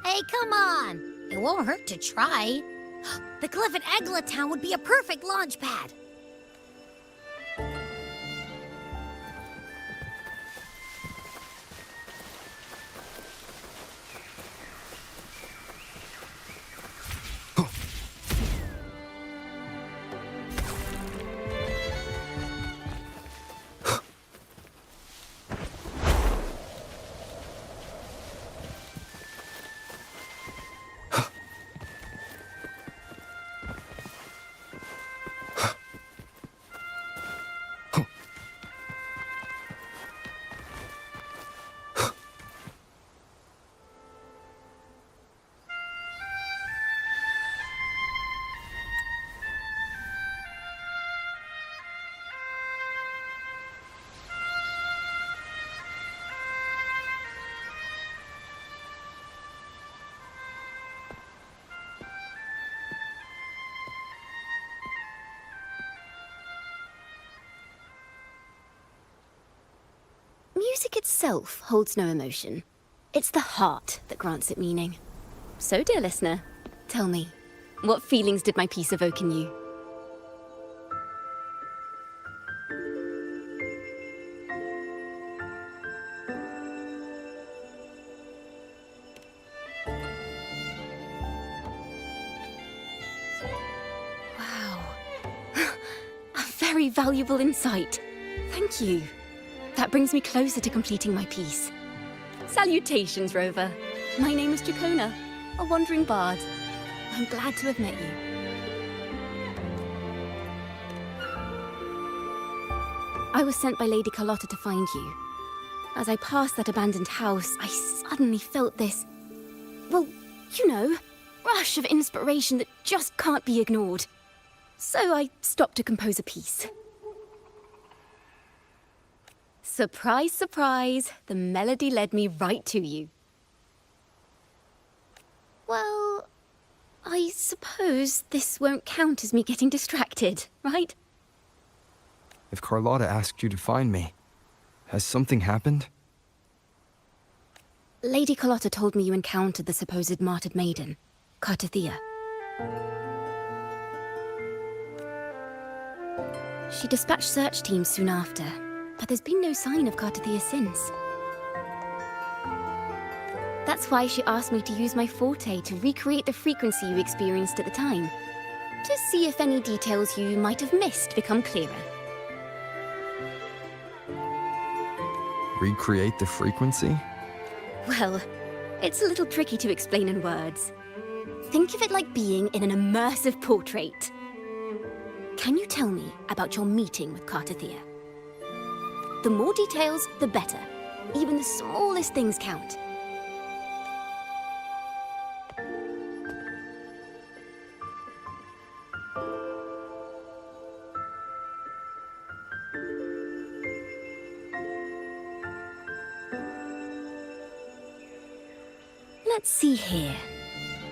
Hey, come on! It won't hurt to try. The cliff at Egla Town would be a perfect launch pad. Music itself holds no emotion. It's the heart that grants it meaning. So, dear listener, tell me, what feelings did my piece evoke in you? very valuable insight. Thank you. That brings me closer to completing my piece. Salutations, Rover. My name is Jacona, a wandering bard. I'm glad to have met you. I was sent by Lady Carlotta to find you. As I passed that abandoned house, I suddenly felt this, well, you know, rush of inspiration that just can't be ignored. So I stopped to compose a piece. Surprise, surprise, the melody led me right to you. Well, I suppose this won't count as me getting distracted, right? If Carlotta asked you to find me, has something happened? Lady Carlotta told me you encountered the supposed martyred maiden, Cartathea. She dispatched search teams soon after, but there's been no sign of Cartathea since. That's why she asked me to use my forte to recreate the frequency you experienced at the time, to see if any details you might have missed become clearer. Recreate the frequency? Well, it's a little tricky to explain in words. Think of it like being in an immersive portrait. Can you tell me about your meeting with Cartathea? The more details, the better. Even the smallest things count. Let's see here.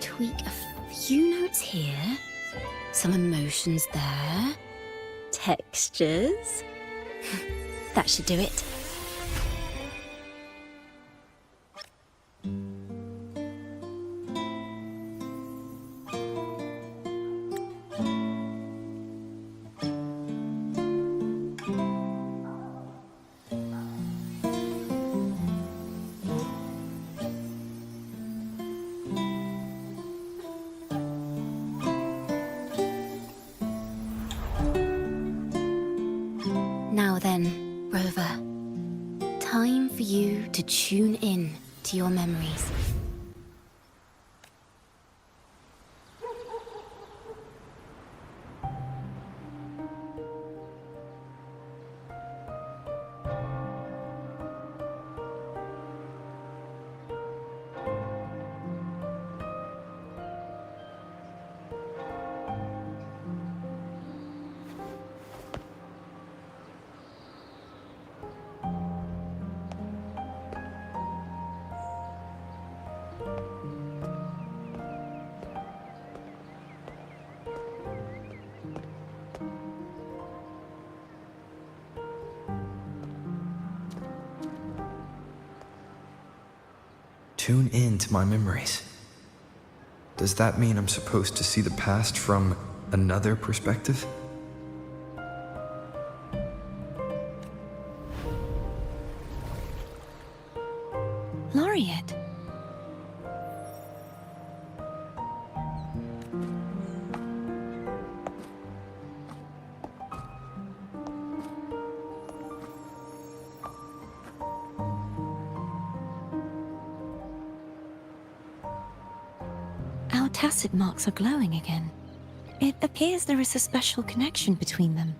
Tweak a few notes here. Some emotions there. Textures. That should do it. Now then, Rover. Time for you to tune in to your memories. Tune in to my memories. Does that mean I'm supposed to see the past from another perspective? Laureate. Our tacit marks are glowing again. It appears there is a special connection between them.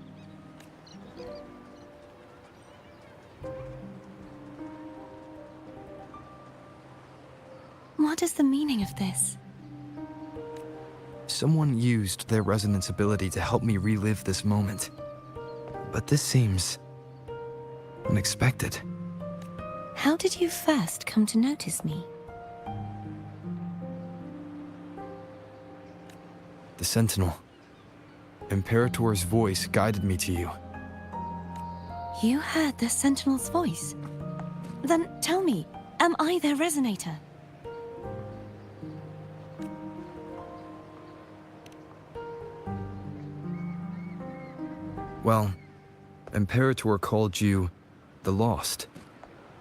What is the meaning of this? Someone used their resonance ability to help me relive this moment. But this seems unexpected. How did you first come to notice me? The Sentinel. Imperator's voice guided me to you. You heard the Sentinel's voice? Then tell me, am I their resonator? Well, Imperator called you the Lost,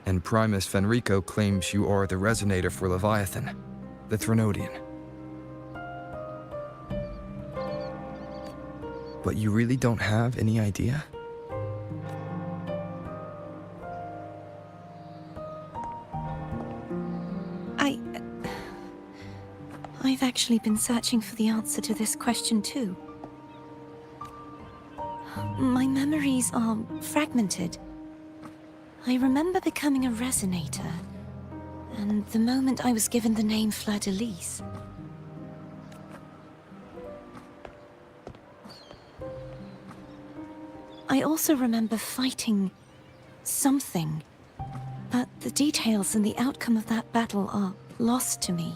and Primus Fenrico claims you are the resonator for Leviathan, the Threnodian. But you really don't have any idea? I've actually been searching for the answer to this question too. My memories are fragmented. I remember becoming a resonator, and the moment I was given the name Fleur-de-Lis. I also remember fighting something, but the details and the outcome of that battle are lost to me.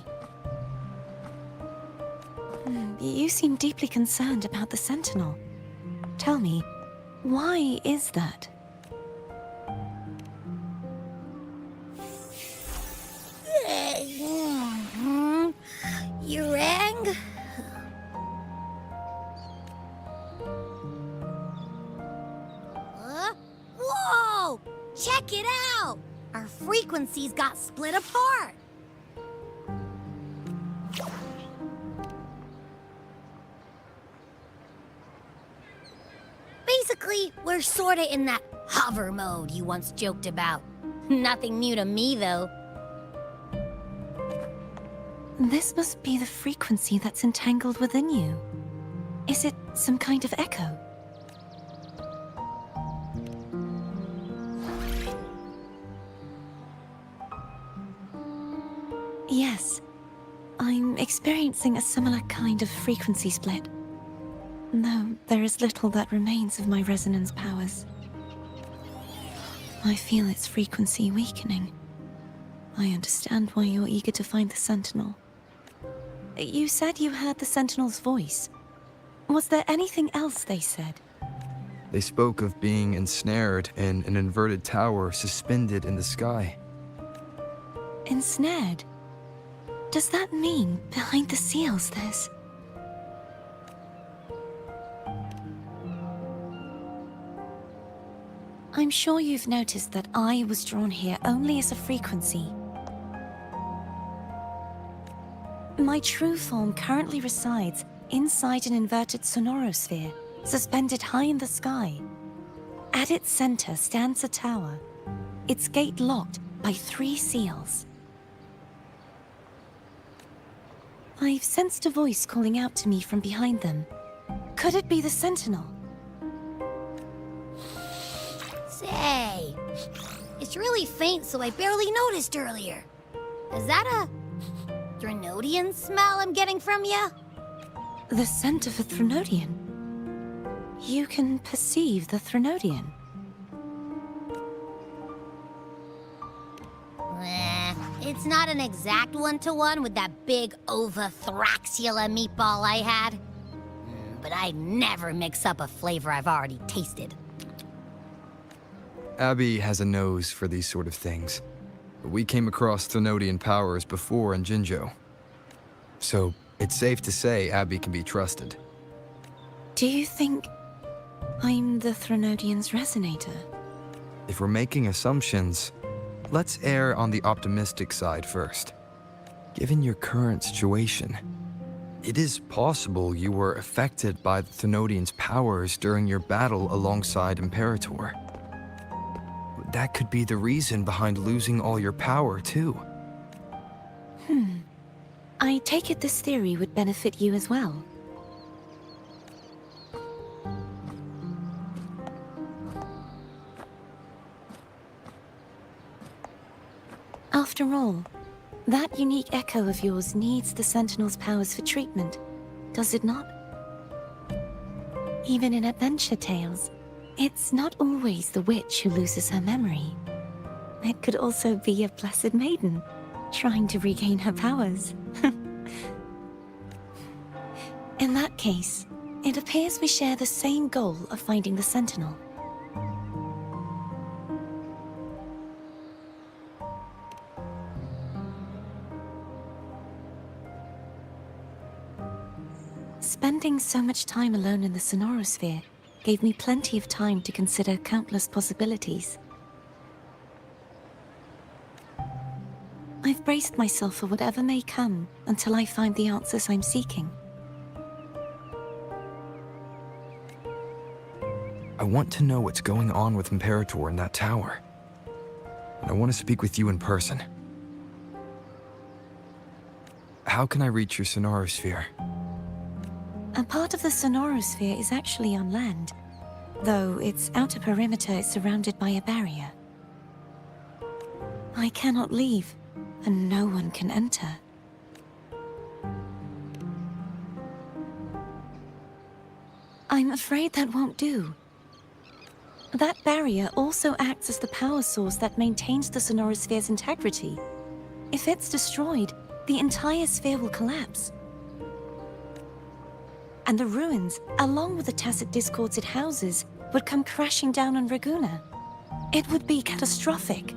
You seem deeply concerned about the Sentinel. Tell me, why is that? You rang? Whoa! Check it out! Our frequencies got split apart. Basically, we're sorta in that hover mode you once joked about. Nothing new to me, though. This must be the frequency that's entangled within you. Is it some kind of echo? Yes. I'm experiencing a similar kind of frequency split. Though there is little that remains of my resonance powers. I feel its frequency weakening. I understand why you're eager to find the Sentinel. You said you heard the Sentinel's voice. Was there anything else they said? They spoke of being ensnared in an inverted tower suspended in the sky. Ensnared? Does that mean behind the seals there's... I'm sure you've noticed that I was drawn here only as a frequency. My true form currently resides inside an inverted sonorosphere, suspended high in the sky. At its center stands a tower, its gate locked by 3 seals. I've sensed a voice calling out to me from behind them. Could it be the Sentinel? Say, it's really faint, so I barely noticed earlier. Is that a Threnodian smell I'm getting from you? The scent of a Threnodian? You can perceive the Threnodian? It's not an exact one-to-one with that big Ovathraxula meatball I had. But I never mix up a flavor I've already tasted. Abby has a nose for these sort of things. We came across Threnodian powers before in Jinzhou. So, it's safe to say Abby can be trusted. Do you think I'm the Threnodian's resonator? If we're making assumptions, let's err on the optimistic side first. Given your current situation, it is possible you were affected by the Threnodian's powers during your battle alongside Imperator. That could be the reason behind losing all your power, too. I take it this theory would benefit you as well. After all, that unique echo of yours needs the Sentinel's powers for treatment, does it not? Even in adventure tales, it's not always the witch who loses her memory. It could also be a blessed maiden, trying to regain her powers. In that case, it appears we share the same goal of finding the Sentinel. Spending so much time alone in the sonorosphere gave me plenty of time to consider countless possibilities. I've braced myself for whatever may come until I find the answers I'm seeking. want to know what's going on with Imperator in that tower. And I want to speak with you in person. How can I reach your sonorosphere? A part of the sonorosphere is actually on land, though its outer perimeter is surrounded by a barrier. I cannot leave, and no one can enter. I'm afraid that won't do. That barrier also acts as the power source that maintains the sonorosphere's integrity. If it's destroyed, the entire sphere will collapse. And the ruins, along with the tacit discords it houses, would come crashing down on Raguna. It would be catastrophic.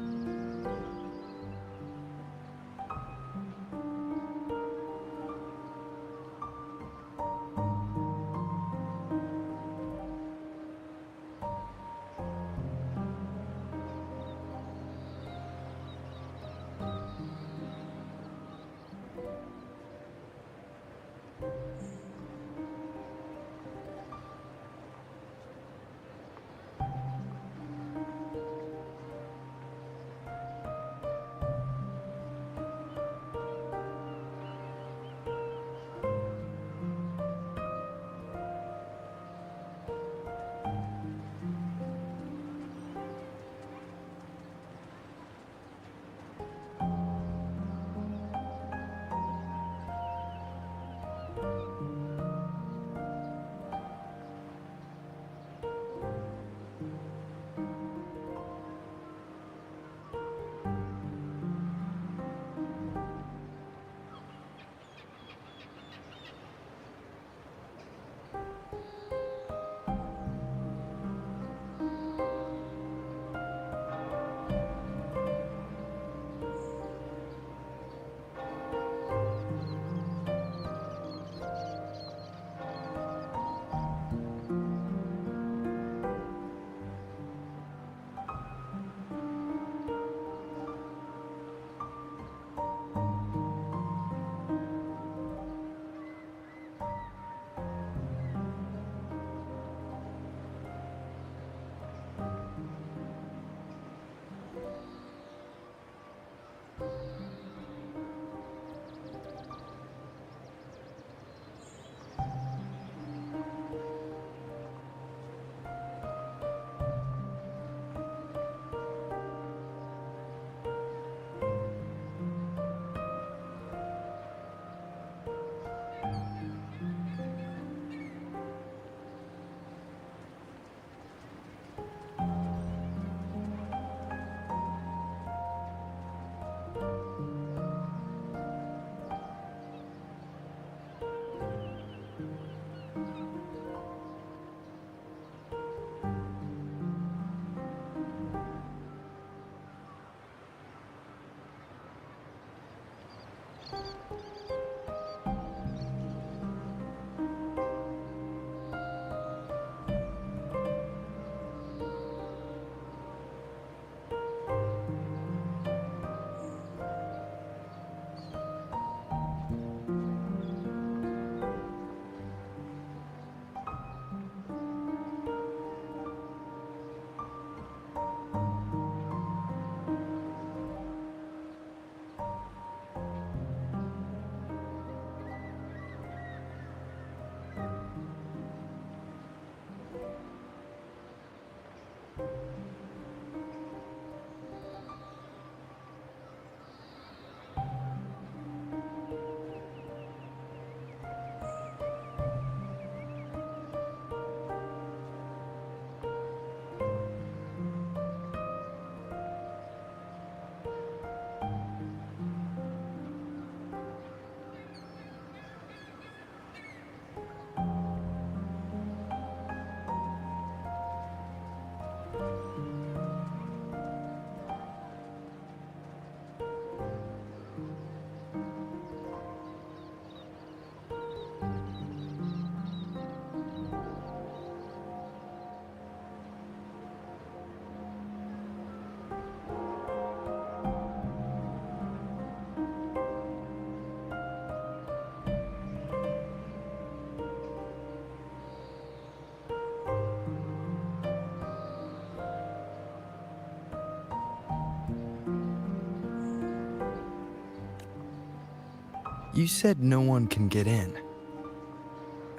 You said no one can get in.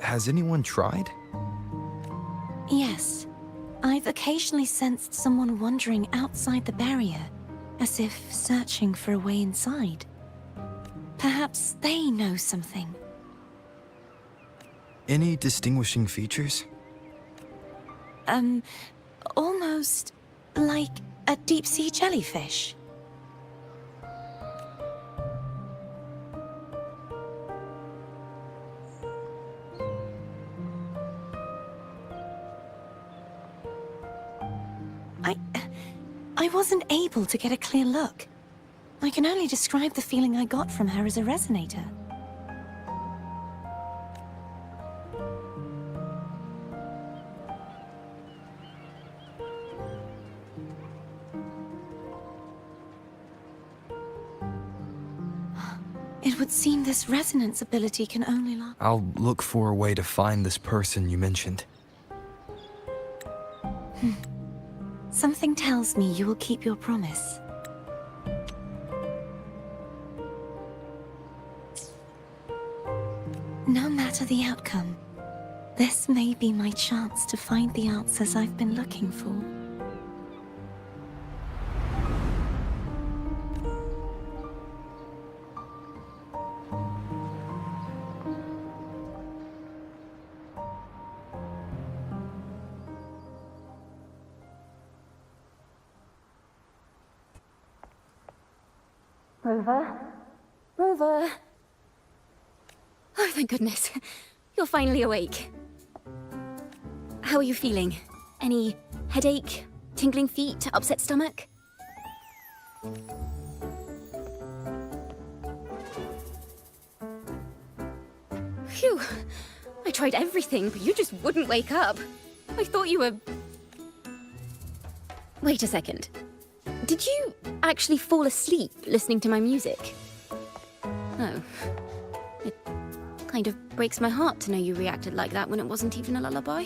Has anyone tried? Yes. I've occasionally sensed someone wandering outside the barrier, as if searching for a way inside. Perhaps they know something. Any distinguishing features? Almost like a deep-sea jellyfish. I wasn't able to get a clear look. I can only describe the feeling I got from her as a resonator. It would seem this resonance ability can only last. I'll look for a way to find this person you mentioned. Something tells me you will keep your promise. No matter the outcome, this may be my chance to find the answers I've been looking for. Rover? Rover? Oh, thank goodness. You're finally awake. How are you feeling? Any headache, tingling feet, upset stomach? Phew. I tried everything, but you just wouldn't wake up. I thought you were... Wait a second. Did you actually fall asleep listening to my music? Oh. It kind of breaks my heart to know you reacted like that when it wasn't even a lullaby.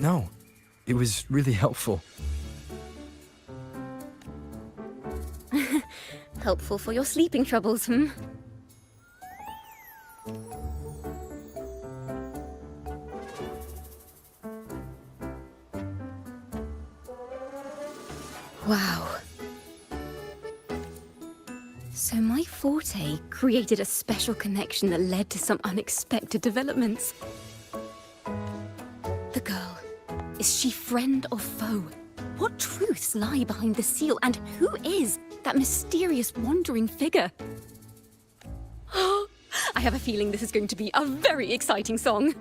No, it was really helpful. Helpful for your sleeping troubles, hmm? Wow. So my forte created a special connection that led to some unexpected developments. The girl, is she friend or foe? What truths lie behind the seal, and who is that mysterious wandering figure? I have a feeling this is going to be a very exciting song.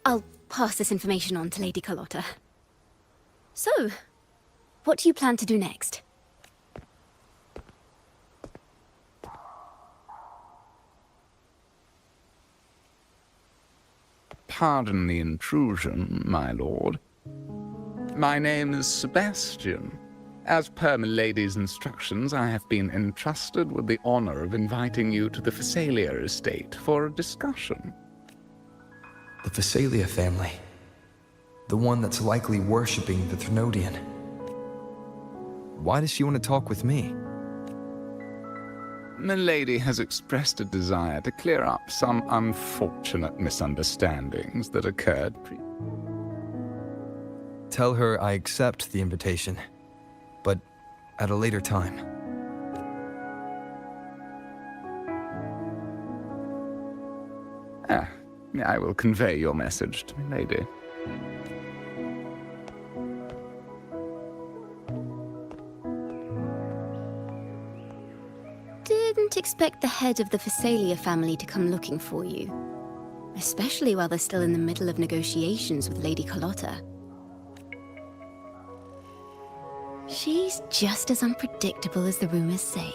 I'll pass this information on to Lady Carlotta. So, what do you plan to do next? Pardon the intrusion, my lord. My name is Sebastian. As per Milady's instructions, I have been entrusted with the honor of inviting you to the Phasalia estate for a discussion. The Phasalia family. The one that's likely worshipping the Thrunodian. Why does she want to talk with me? Milady has expressed a desire to clear up some unfortunate misunderstandings that occurred Tell her I accept the invitation, but at a later time. I will convey your message to Milady. Didn't expect the head of the Phasalia family to come looking for you. Especially while they're still in the middle of negotiations with Lady Carlotta. She's just as unpredictable as the rumors say.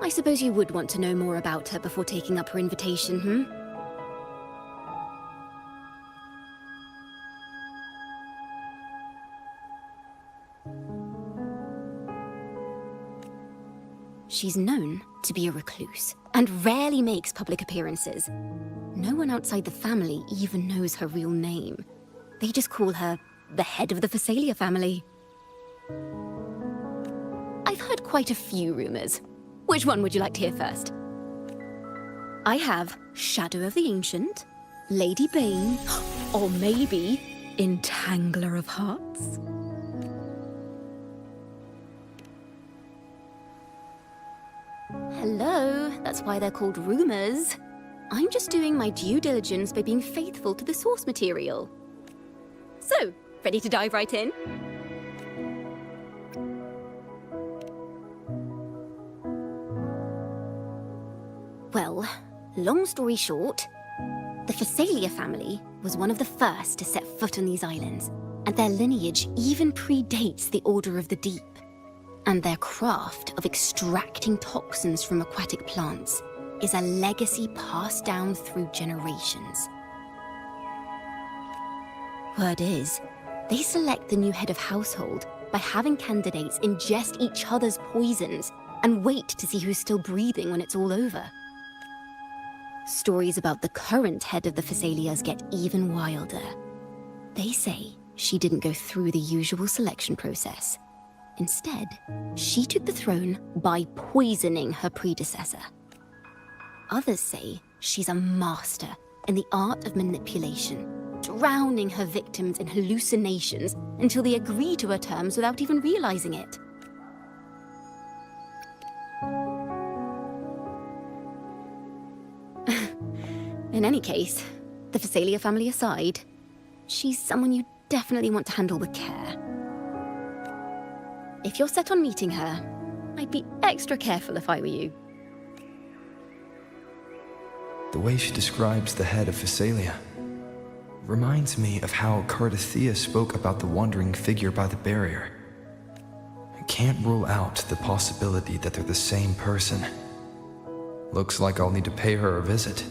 I suppose you would want to know more about her before taking up her invitation, hmm? She's known to be a recluse and rarely makes public appearances. No one outside the family even knows her real name. They just call her the head of the Phasalia family. I've heard quite a few rumors. Which one would you like to hear first? I have Shadow of the Ancient, Lady Bane, or maybe Entangler of Hearts. Hello, that's why they're called rumors. I'm just doing my due diligence by being faithful to the source material. So, ready to dive right in? Well, long story short, the Phasalia family was one of the first to set foot on these islands, and their lineage even predates the Order of the Deep. And their craft of extracting toxins from aquatic plants is a legacy passed down through generations. Word is, they select the new head of household by having candidates ingest each other's poisons and wait to see who's still breathing when it's all over. Stories about the current head of the Phasalias get even wilder. They say she didn't go through the usual selection process. Instead, she took the throne by poisoning her predecessor. Others say she's a master in the art of manipulation, drowning her victims in hallucinations until they agree to her terms without even realizing it. In any case, the Phasalia family aside, she's someone you definitely want to handle with care. If you're set on meeting her, I'd be extra careful if I were you. The way she describes the head of Phasalia reminds me of how Cardathea spoke about the wandering figure by the barrier. I can't rule out the possibility that they're the same person. Looks like I'll need to pay her a visit.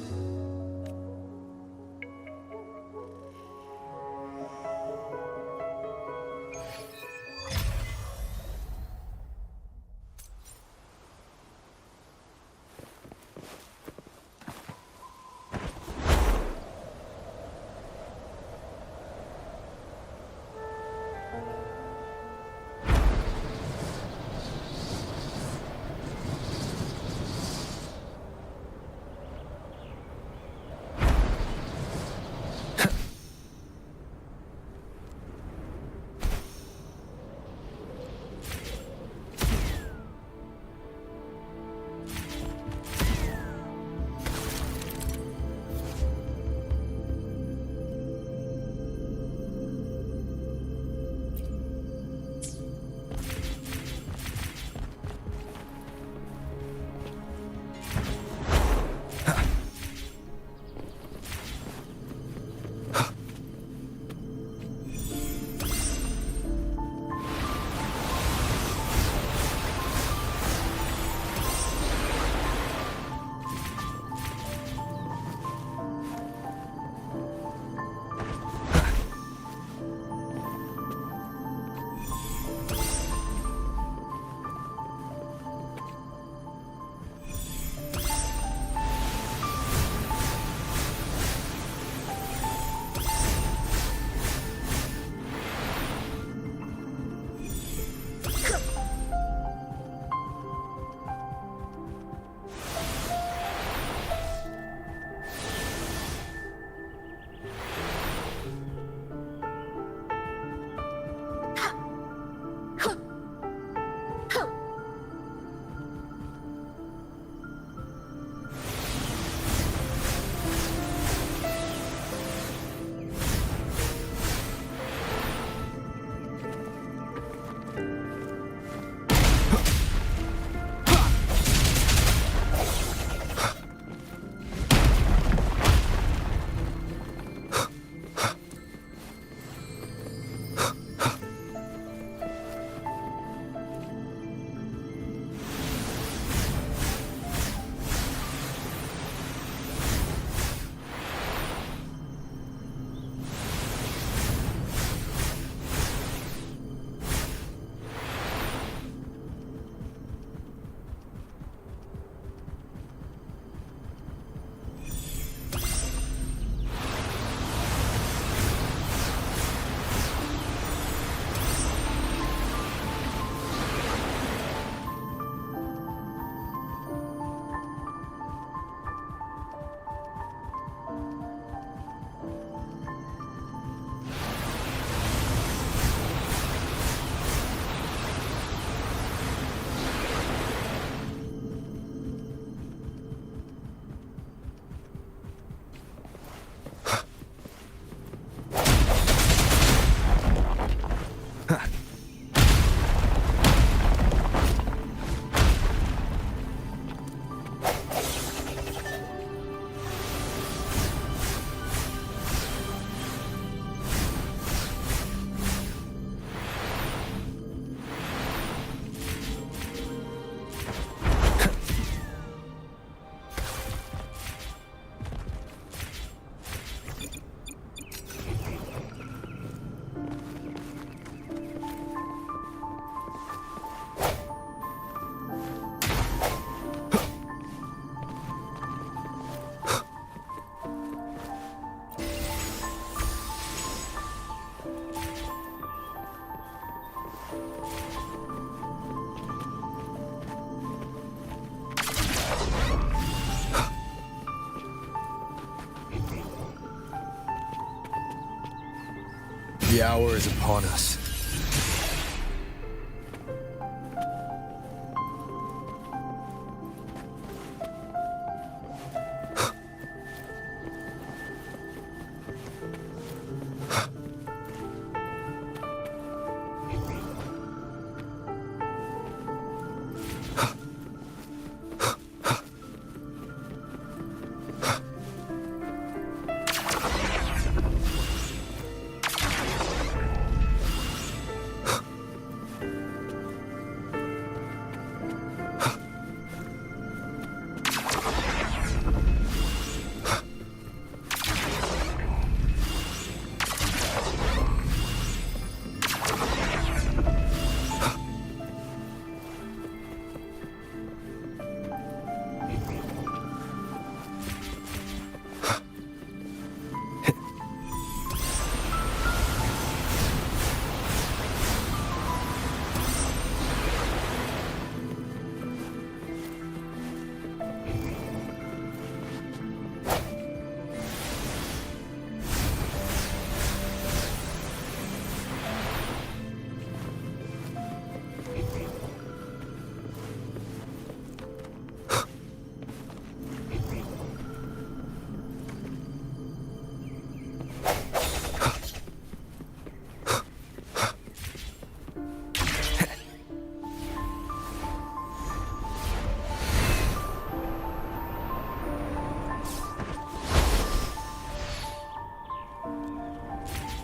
hour is upon us.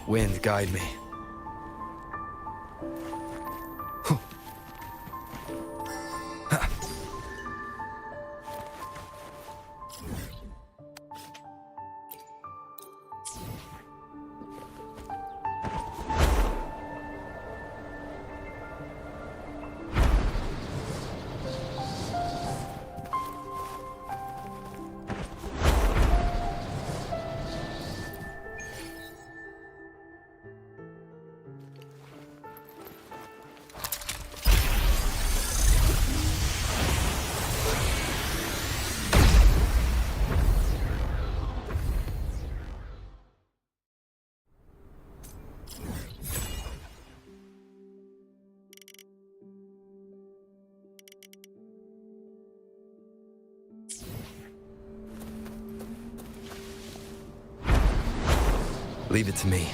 Wind, guide me. Leave it to me.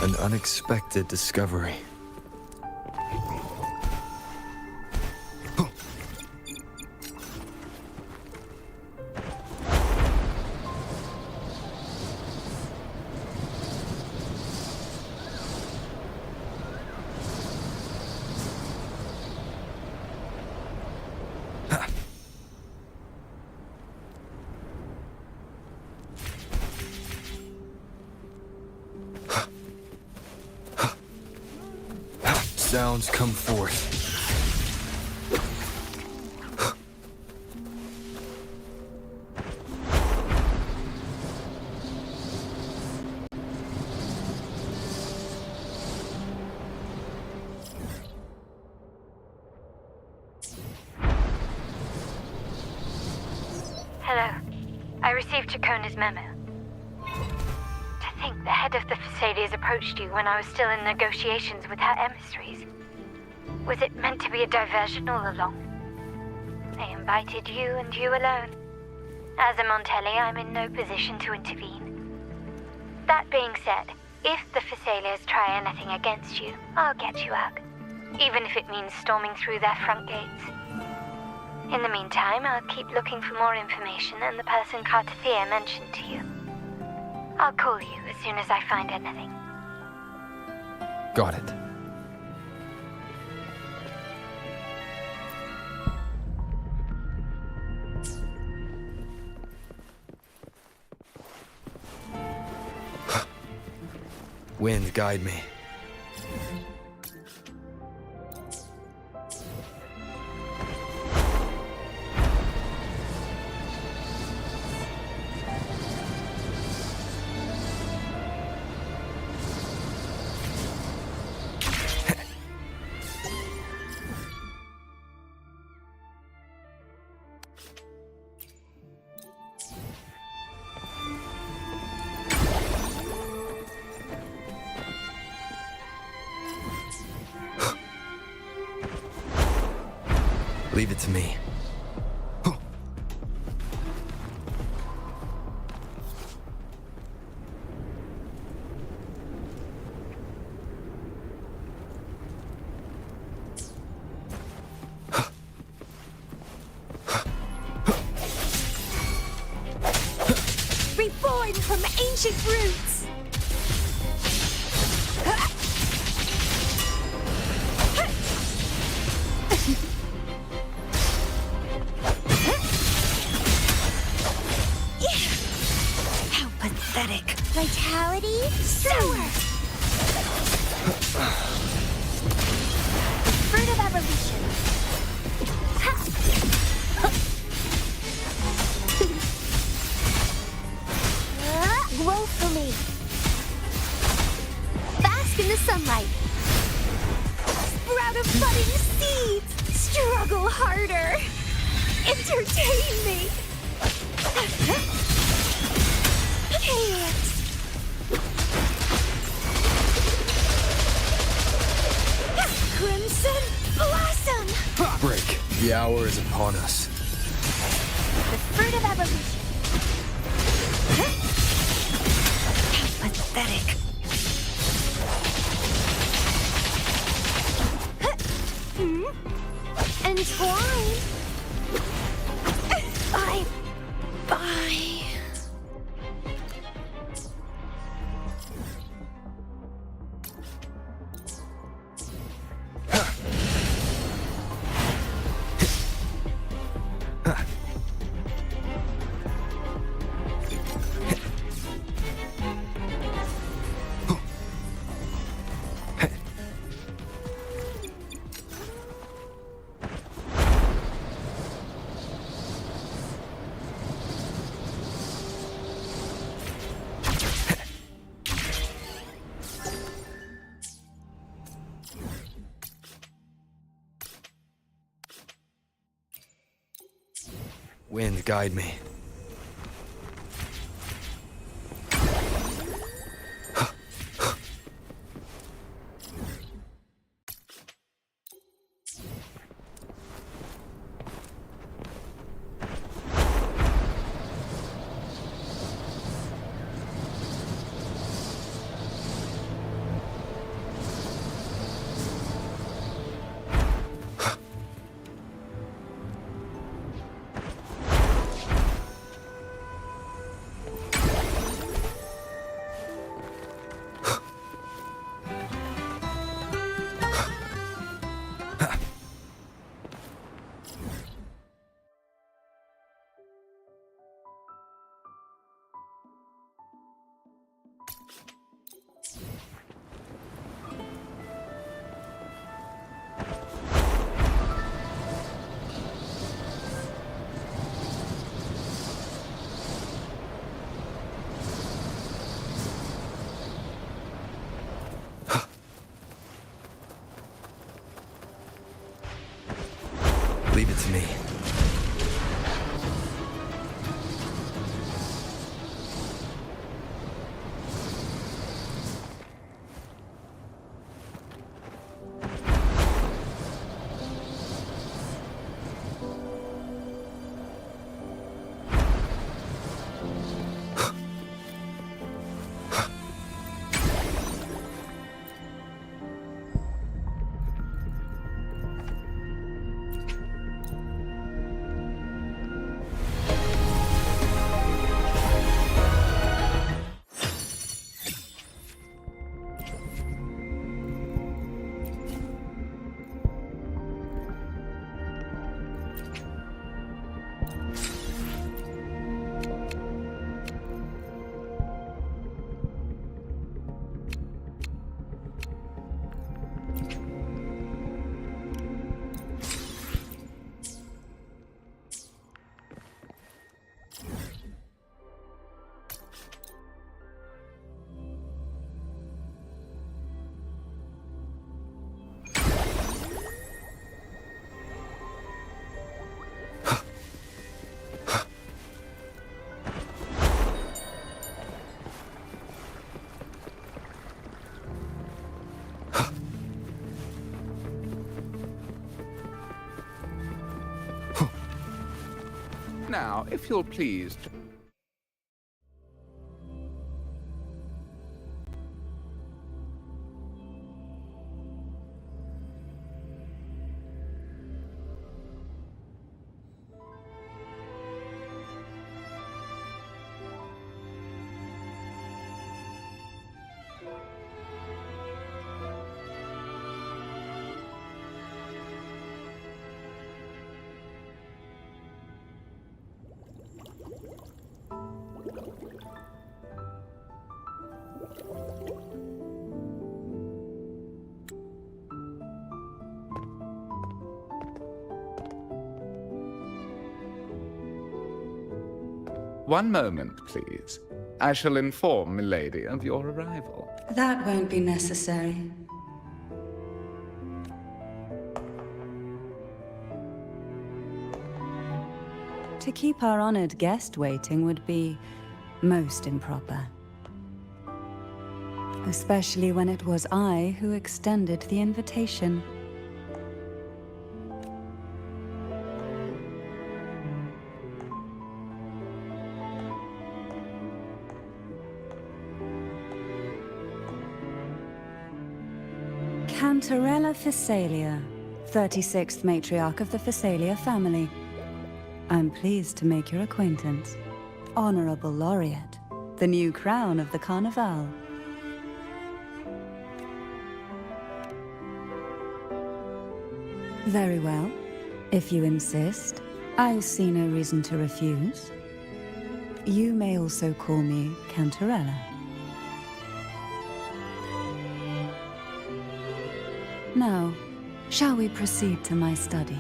An unexpected discovery. sounds come forth. Hello. I received Chacona's memo. To think the head of the Thessalians approached you when I was still in negotiations with her emissaries. Was it meant to be a diversion all along? They invited you and you alone. As a Montelli, I'm in no position to intervene. That being said, if the Thessalians try anything against you, I'll get you out. Even if it means storming through their front gates. In the meantime, I'll keep looking for more information and the person Cartathea mentioned to you. I'll call you as soon as I find anything. Got it. Wind, guide me. Leave it to me. Reborn from ancient roots! How pathetic. Vitality? Sour! Fruit of evolution. Grow for me. Bask in the sunlight. Sprout of budding seeds. Struggle harder. Entertain me. Chaos. Crimson blossom. Break. The hour is upon us. The fruit of evolution. How pathetic. Entwine. Bye. Wind, guide me. me. Now, if you'll please... One moment, please. I shall inform Milady of your arrival. That won't be necessary. To keep our honored guest waiting would be most improper. Especially when it was I who extended the invitation. Cantarella Physalia, 36th matriarch of the Physalia family. I'm pleased to make your acquaintance. Honorable Laureate, the new crown of the Carnival. Very well. If you insist, I see no reason to refuse. You may also call me Cantarella. Now, shall we proceed to my study?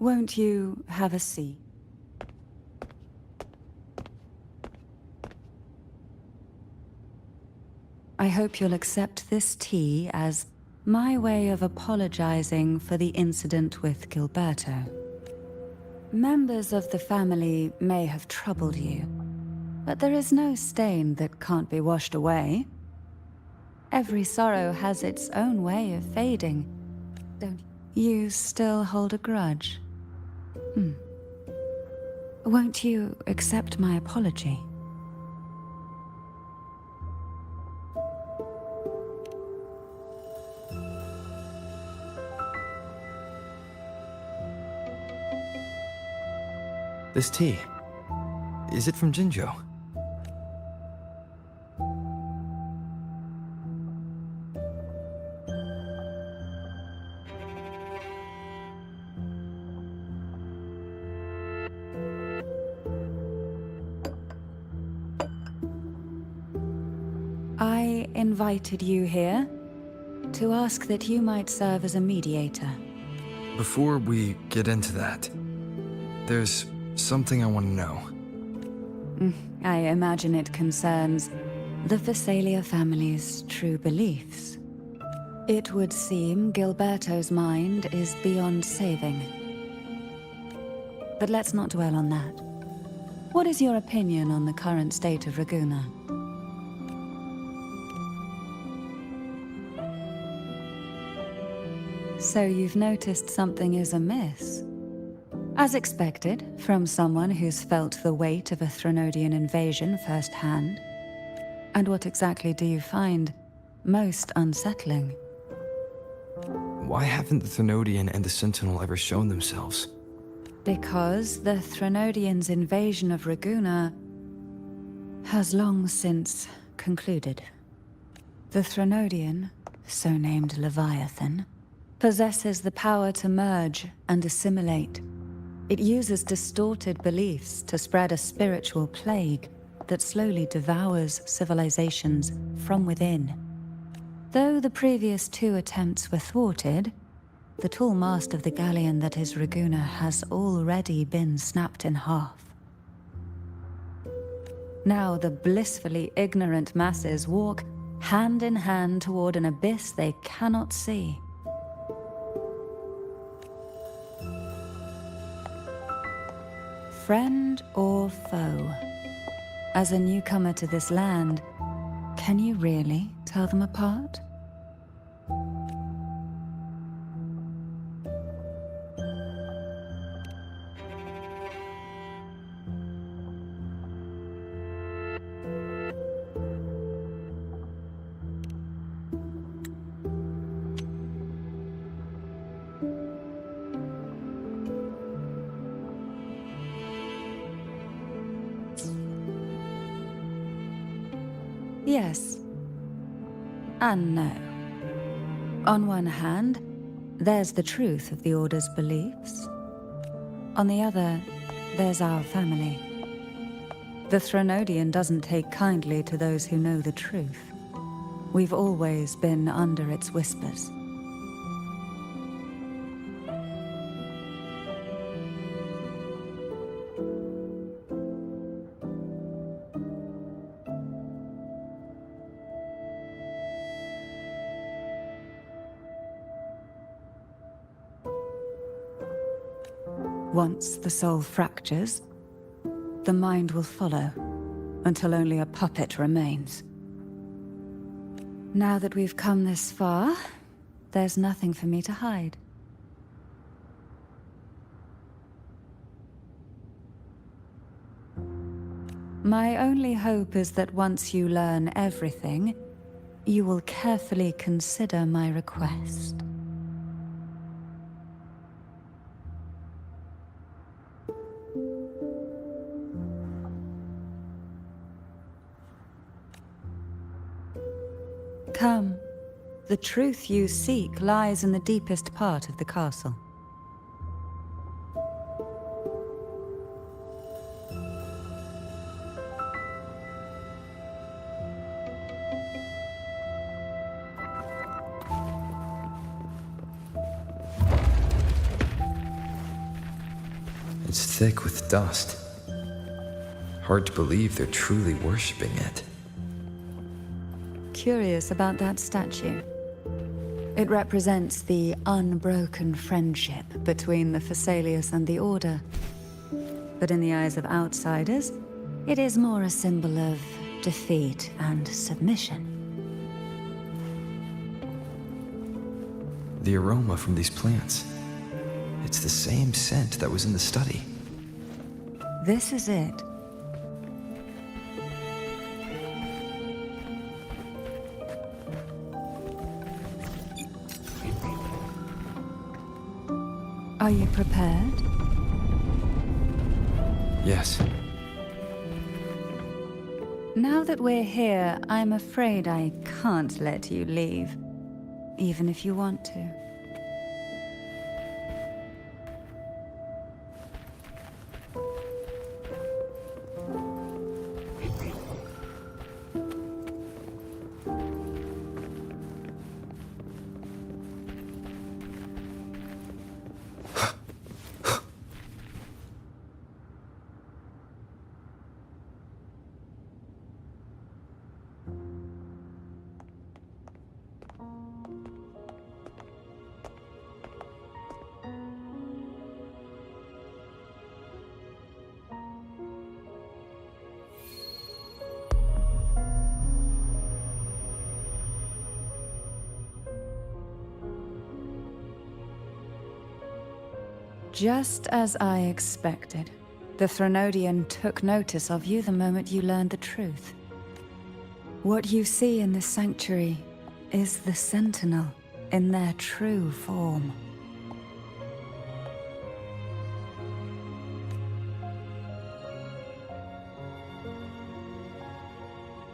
Won't you have a seat? I hope you'll accept this tea as my way of apologizing for the incident with Gilberto. Members of the family may have troubled you, but there is no stain that can't be washed away. Every sorrow has its own way of fading. Don't you still hold a grudge? Won't you accept my apology? This tea, is it from Jinzhou? I invited you here to ask that you might serve as a mediator. Before we get into that, there's something I want to know. I imagine it concerns the Phasalia family's true beliefs. It would seem Gilberto's mind is beyond saving. But let's not dwell on that. What is your opinion on the current state of Raguna? So you've noticed something is amiss? As expected, from someone who's felt the weight of a Threnodian invasion firsthand. And what exactly do you find most unsettling? Why haven't the Threnodian and the Sentinel ever shown themselves? Because the Threnodians' invasion of Raguna has long since concluded. The Threnodian, so named Leviathan, possesses the power to merge and assimilate. It uses distorted beliefs to spread a spiritual plague that slowly devours civilizations from within. Though the previous 2 attempts were thwarted, the tall mast of the galleon that is Raguna has already been snapped in half. Now the blissfully ignorant masses walk hand in hand toward an abyss they cannot see. Friend or foe? As a newcomer to this land, can you really tell them apart? Yes. And no. On one hand, there's the truth of the Order's beliefs. On the other, there's our family. The Threnodian doesn't take kindly to those who know the truth. We've always been under its whispers. Once the soul fractures, the mind will follow, until only a puppet remains. Now that we've come this far, there's nothing for me to hide. My only hope is that once you learn everything, you will carefully consider my request. Come. The truth you seek lies in the deepest part of the castle. It's thick with dust. Hard to believe they're truly worshipping it. Curious about that statue. It represents the unbroken friendship between the Phasaelius and the Order. but in the eyes of outsiders, it is more a symbol of defeat and submission. The aroma from these plants. It's the same scent that was in the study. This is it. Are you prepared? Yes. Now that we're here, I'm afraid I can't let you leave, even if you want to. Just as I expected. The Threnodian took notice of you the moment you learned the truth. What you see in this sanctuary is the Sentinel in their true form.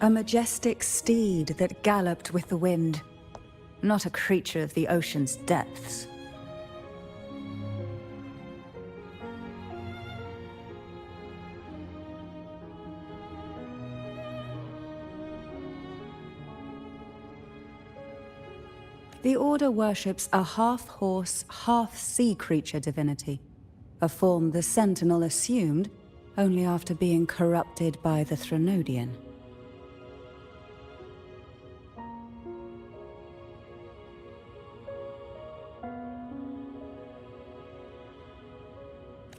A majestic steed that galloped with the wind, not a creature of the ocean's depths. The Order worships a half-horse, half-sea creature divinity, a form the Sentinel assumed only after being corrupted by the Threnodian.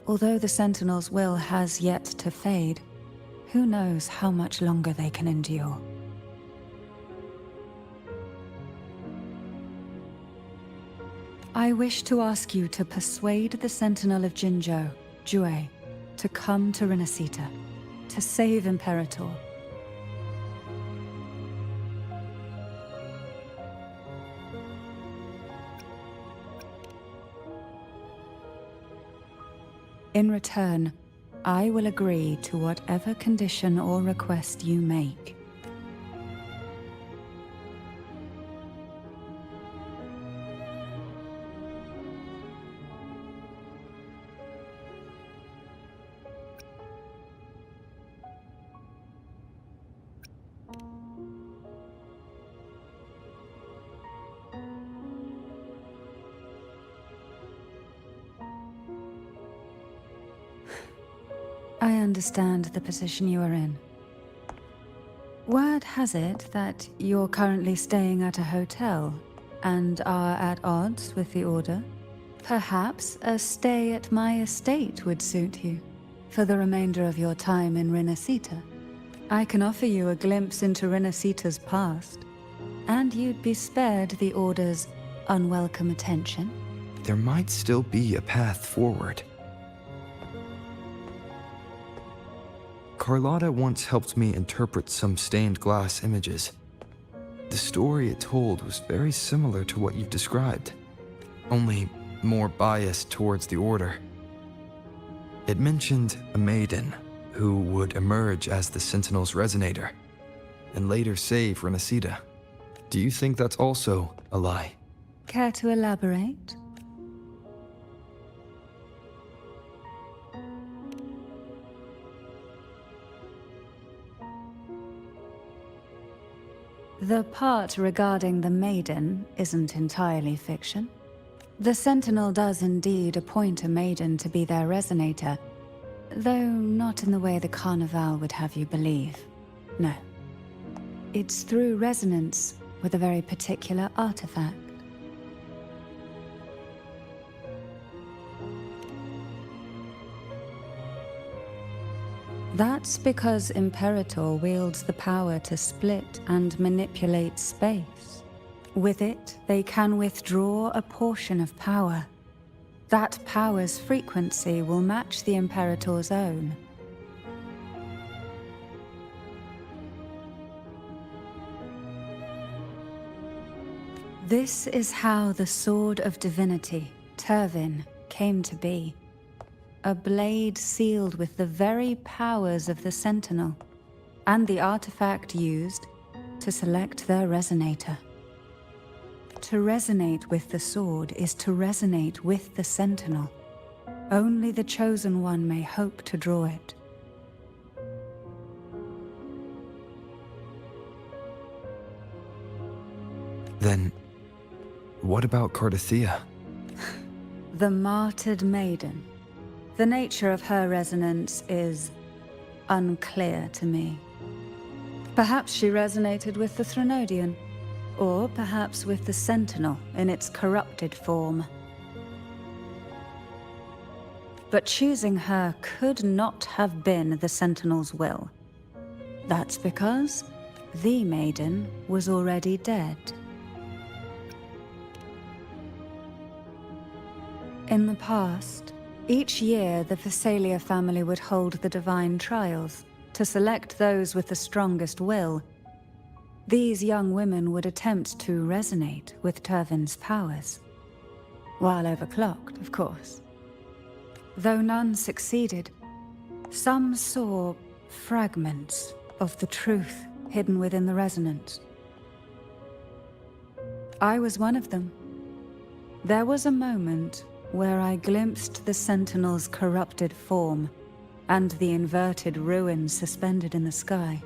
Although the Sentinel's will has yet to fade, who knows how much longer they can endure. I wish to ask you to persuade the Sentinel of Jinzhou, Jue, to come to Renacita, to save Imperator. In return, I will agree to whatever condition or request you make. I understand the position you are in. Word has it that you're currently staying at a hotel and are at odds with the Order. Perhaps a stay at my estate would suit you for the remainder of your time in Renacita. I can offer you a glimpse into Renacita's past, and you'd be spared the Order's unwelcome attention. There might still be a path forward. Carlotta once helped me interpret some stained glass images. The story it told was very similar to what you've described, only more biased towards the Order. It mentioned a maiden who would emerge as the Sentinel's resonator and later save Renacita. Do you think that's also a lie? Care to elaborate? The part regarding the maiden isn't entirely fiction. The Sentinel does indeed appoint a maiden to be their resonator, though not in the way the Carnival would have you believe. No. It's through resonance with a very particular artifact. That's because Imperator wields the power to split and manipulate space. With it, they can withdraw a portion of power. That power's frequency will match the Imperator's own. This is how the Sword of Divinity, Turvin, came to be. A blade sealed with the very powers of the Sentinel, and the artifact used to select their resonator. To resonate with the sword is to resonate with the Sentinel. Only the Chosen One may hope to draw it. Then, what about Cardathea? The martyred maiden. The nature of her resonance is unclear to me. Perhaps she resonated with the Threnodian, or perhaps with the Sentinel in its corrupted form. But choosing her could not have been the Sentinel's will. That's because the maiden was already dead. In the past, each year the Phasalia family would hold the Divine Trials to select those with the strongest will. These young women would attempt to resonate with Turvin's powers. While overclocked, of course. Though none succeeded, some saw fragments of the truth hidden within the resonance. I was one of them. There was a moment where I glimpsed the Sentinel's corrupted form and the inverted ruins suspended in the sky.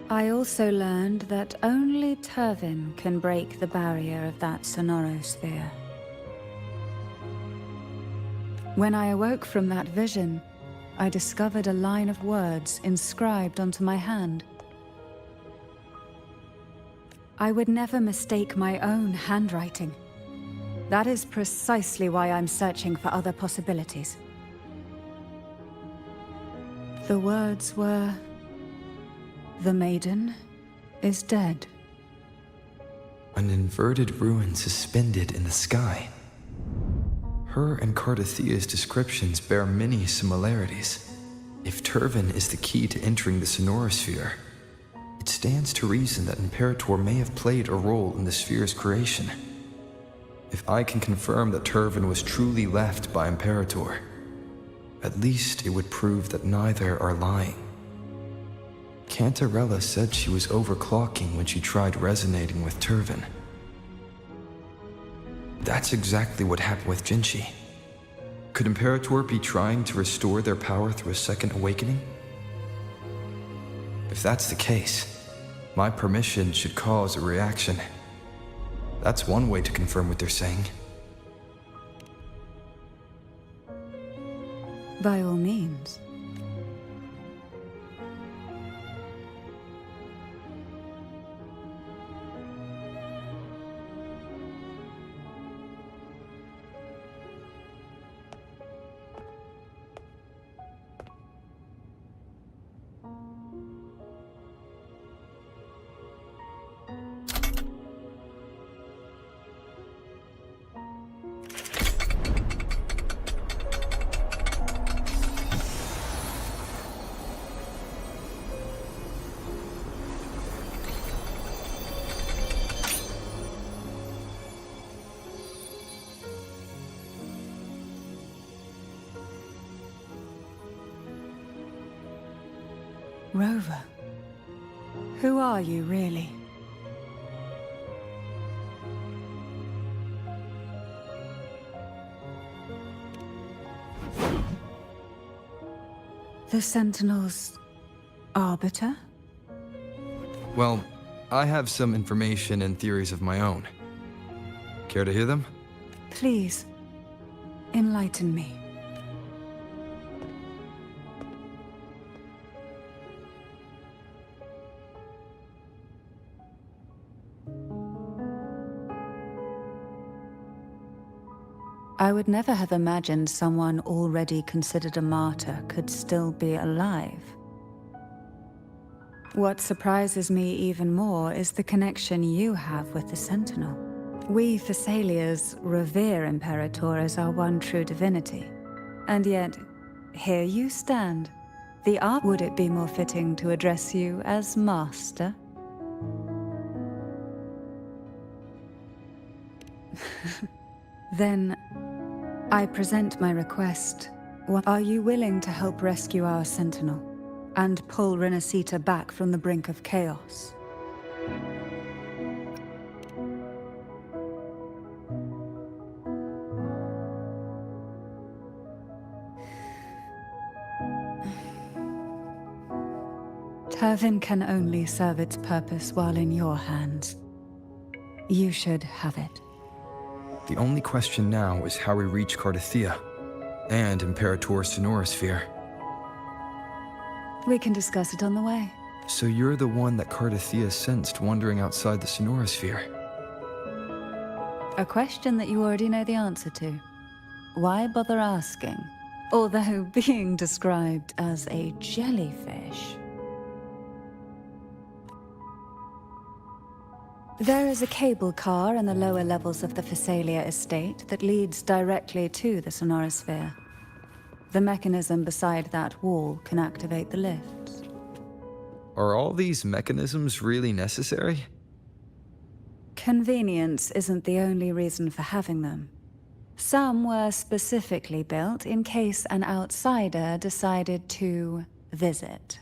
I also learned that only Turvin can break the barrier of that sonorosphere. When I awoke from that vision, I discovered a line of words inscribed onto my hand. I would never mistake my own handwriting. That is precisely why I'm searching for other possibilities. The words were, "The maiden is dead." An inverted ruin suspended in the sky. Her and Cardathea's descriptions bear many similarities. If Turvin is the key to entering the sonorosphere, it stands to reason that Imperator may have played a role in the sphere's creation. If I can confirm that Turvin was truly left by Imperator, at least it would prove that neither are lying. Cantarella said she was overclocking when she tried resonating with Turvin. That's exactly what happened with Jinshi. Could Imperator be trying to restore their power through a second awakening? If that's the case, my permission should cause a reaction. That's one way to confirm what they're saying. By all means. Rover, who are you really? The Sentinel's arbiter? Well, I have some information and theories of my own. Care to hear them? Please, enlighten me. I would never have imagined someone already considered a martyr could still be alive. What surprises me even more is the connection you have with the Sentinel. We Thessalians revere Imperator as our one true divinity. And yet, here you stand. Would it be more fitting to address you as Master? Then, I present my request. Are you willing to help rescue our Sentinel and pull Renacita back from the brink of chaos? Turvin can only serve its purpose while in your hands. You should have it. The only question now is how we reach Cardathia and Imperator's Sonorosphere. We can discuss it on the way. So you're the one that Cardathia sensed wandering outside the Sonorosphere? A question that you already know the answer to. Why bother asking? Although being described as a jellyfish. There is a cable car in the lower levels of the Thessalia estate that leads directly to the Sonorosphere. The mechanism beside that wall can activate the lifts. Are all these mechanisms really necessary? Convenience isn't the only reason for having them. Some were specifically built in case an outsider decided to visit.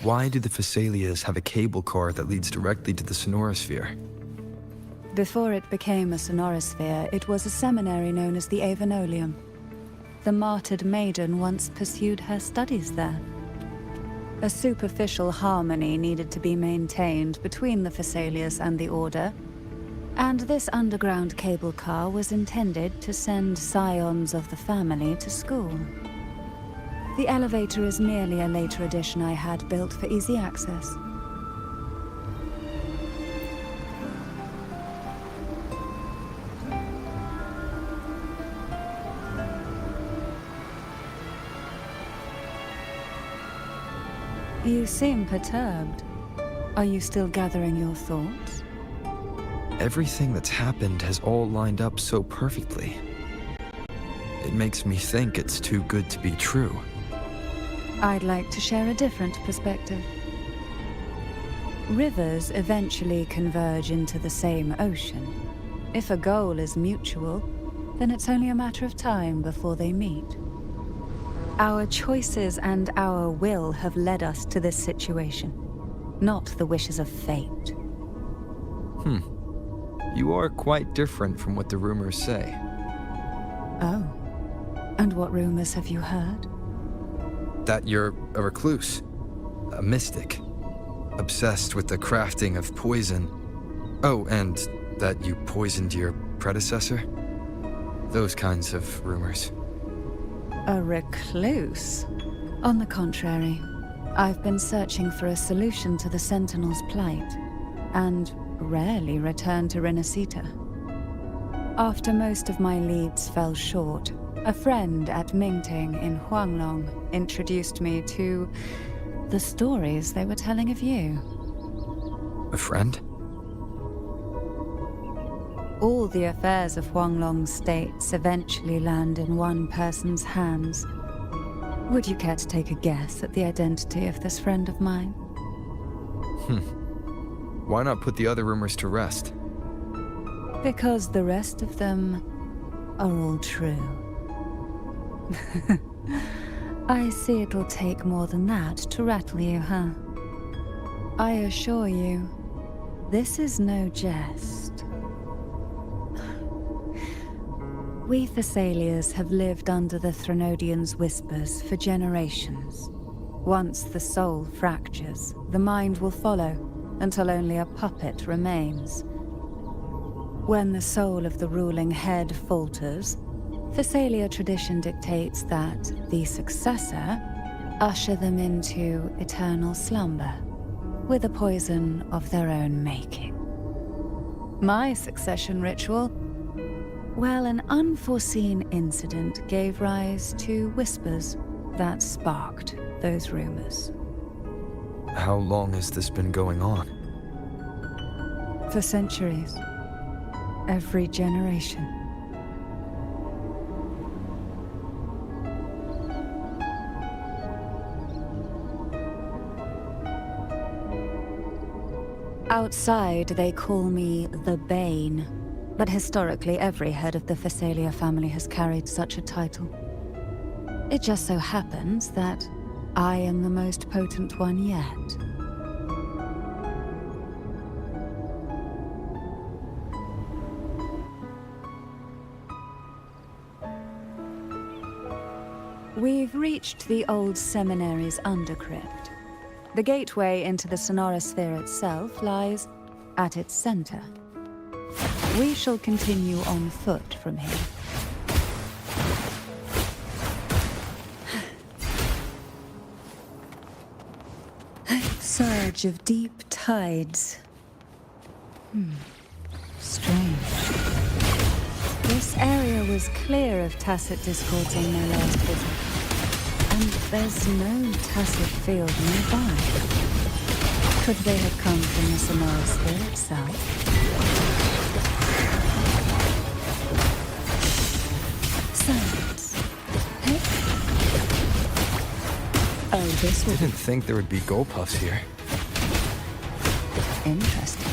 Why do the Thessalias have a cable car that leads directly to the Sonorosphere? Before it became a Sonorosphere, it was a seminary known as the Avenolium. The martyred maiden once pursued her studies there. A superficial harmony needed to be maintained between the Thessalias and the Order, and this underground cable car was intended to send scions of the family to school. The elevator is merely a later addition I had built for easy access. You seem perturbed. Are you still gathering your thoughts? Everything that's happened has all lined up so perfectly. It makes me think it's too good to be true. I'd like to share a different perspective. Rivers eventually converge into the same ocean. If a goal is mutual, then it's only a matter of time before they meet. Our choices and our will have led us to this situation, not the wishes of fate. You are quite different from what the rumors say. Oh. And what rumors have you heard? That you're a recluse, a mystic, obsessed with the crafting of poison. Oh, and that you poisoned your predecessor? Those kinds of rumors. A recluse? On the contrary, I've been searching for a solution to the Sentinel's plight, and rarely return to Renacita. After most of my leads fell short, a friend at Mingting in Huanglong introduced me to the stories they were telling of you. A friend? All the affairs of Huanglong's states eventually land in one person's hands. Would you care to take a guess at the identity of this friend of mine? Why not put the other rumors to rest? Because the rest of them are all true. I see it'll take more than that to rattle you, huh? I assure you, this is no jest. We Thessalians have lived under the Threnodians' whispers for generations. Once the soul fractures, the mind will follow, until only a puppet remains. When the soul of the ruling head falters, Thessalia tradition dictates that the successor usher them into eternal slumber, with a poison of their own making. My succession ritual, well, an unforeseen incident gave rise to whispers that sparked those rumors. How long has this been going on? For centuries. Every generation. Outside, they call me the Bane, but historically every head of the Thessalia family has carried such a title. It just so happens that I am the most potent one yet. We've reached the old seminary's undercrypt. The gateway into the sonorosphere itself lies at its center. We shall continue on foot from here. Surge of deep tides. Strange. This area was clear of tacit discords on my last visit. And there's no tacit field nearby. Could they have come from the sonorosphere itself? Silence. Hey? Oh, this will... Didn't think there would be Goldpuffs here. Interesting.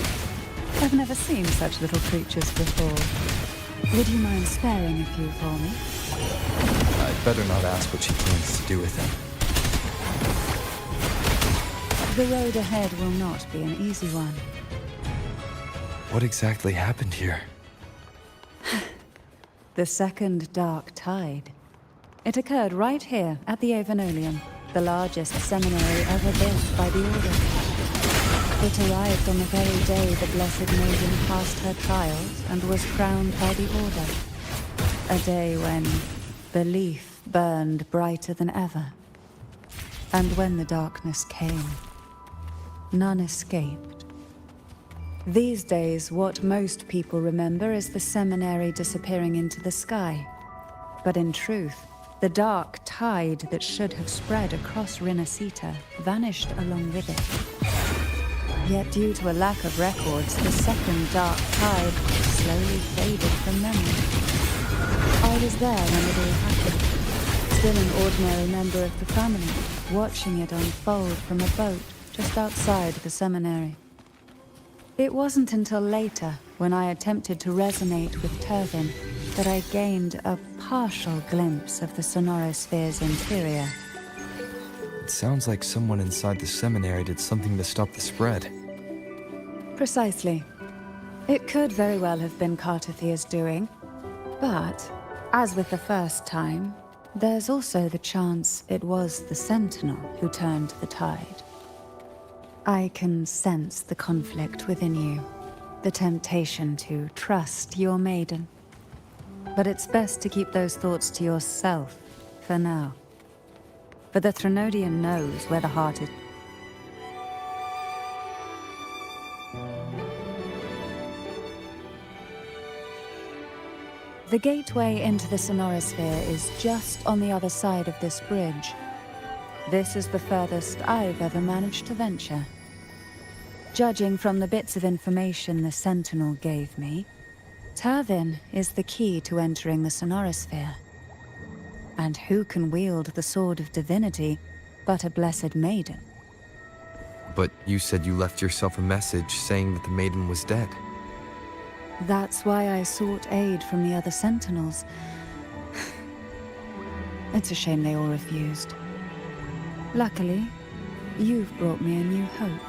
I've never seen such little creatures before. Would you mind sparing a few for me? I'd better not ask what she plans to do with them. The road ahead will not be an easy one. What exactly happened here? The second dark tide. It occurred right here at the Avenolium, the largest seminary ever built by the Order. It arrived on the very day the Blessed Maiden passed her trials and was crowned by the Order. A day when belief burned brighter than ever. And when the darkness came, none escaped. These days, what most people remember is the seminary disappearing into the sky. But in truth, the dark tide that should have spread across Rinascita vanished along with it. Yet due to a lack of records, the second dark tide slowly faded from memory. I was there when it all happened, still an ordinary member of the family, watching it unfold from a boat just outside the seminary. It wasn't until later, when I attempted to resonate with Turvin, that I gained a partial glimpse of the sonorosphere's interior. It sounds like someone inside the seminary did something to stop the spread. Precisely. It could very well have been Cartathea's doing, but, as with the first time, there's also the chance it was the Sentinel who turned the tide. I can sense the conflict within you, the temptation to trust your maiden. But it's best to keep those thoughts to yourself, for now. For the Threnodian knows where the heart is. The gateway into the sonorosphere is just on the other side of this bridge. This is the furthest I've ever managed to venture. Judging from the bits of information the Sentinel gave me, Turvin is the key to entering the sonorosphere. And who can wield the Sword of Divinity but a Blessed Maiden? But you said you left yourself a message saying that the maiden was dead. That's why I sought aid from the other Sentinels. It's a shame they all refused. Luckily, you've brought me a new hope.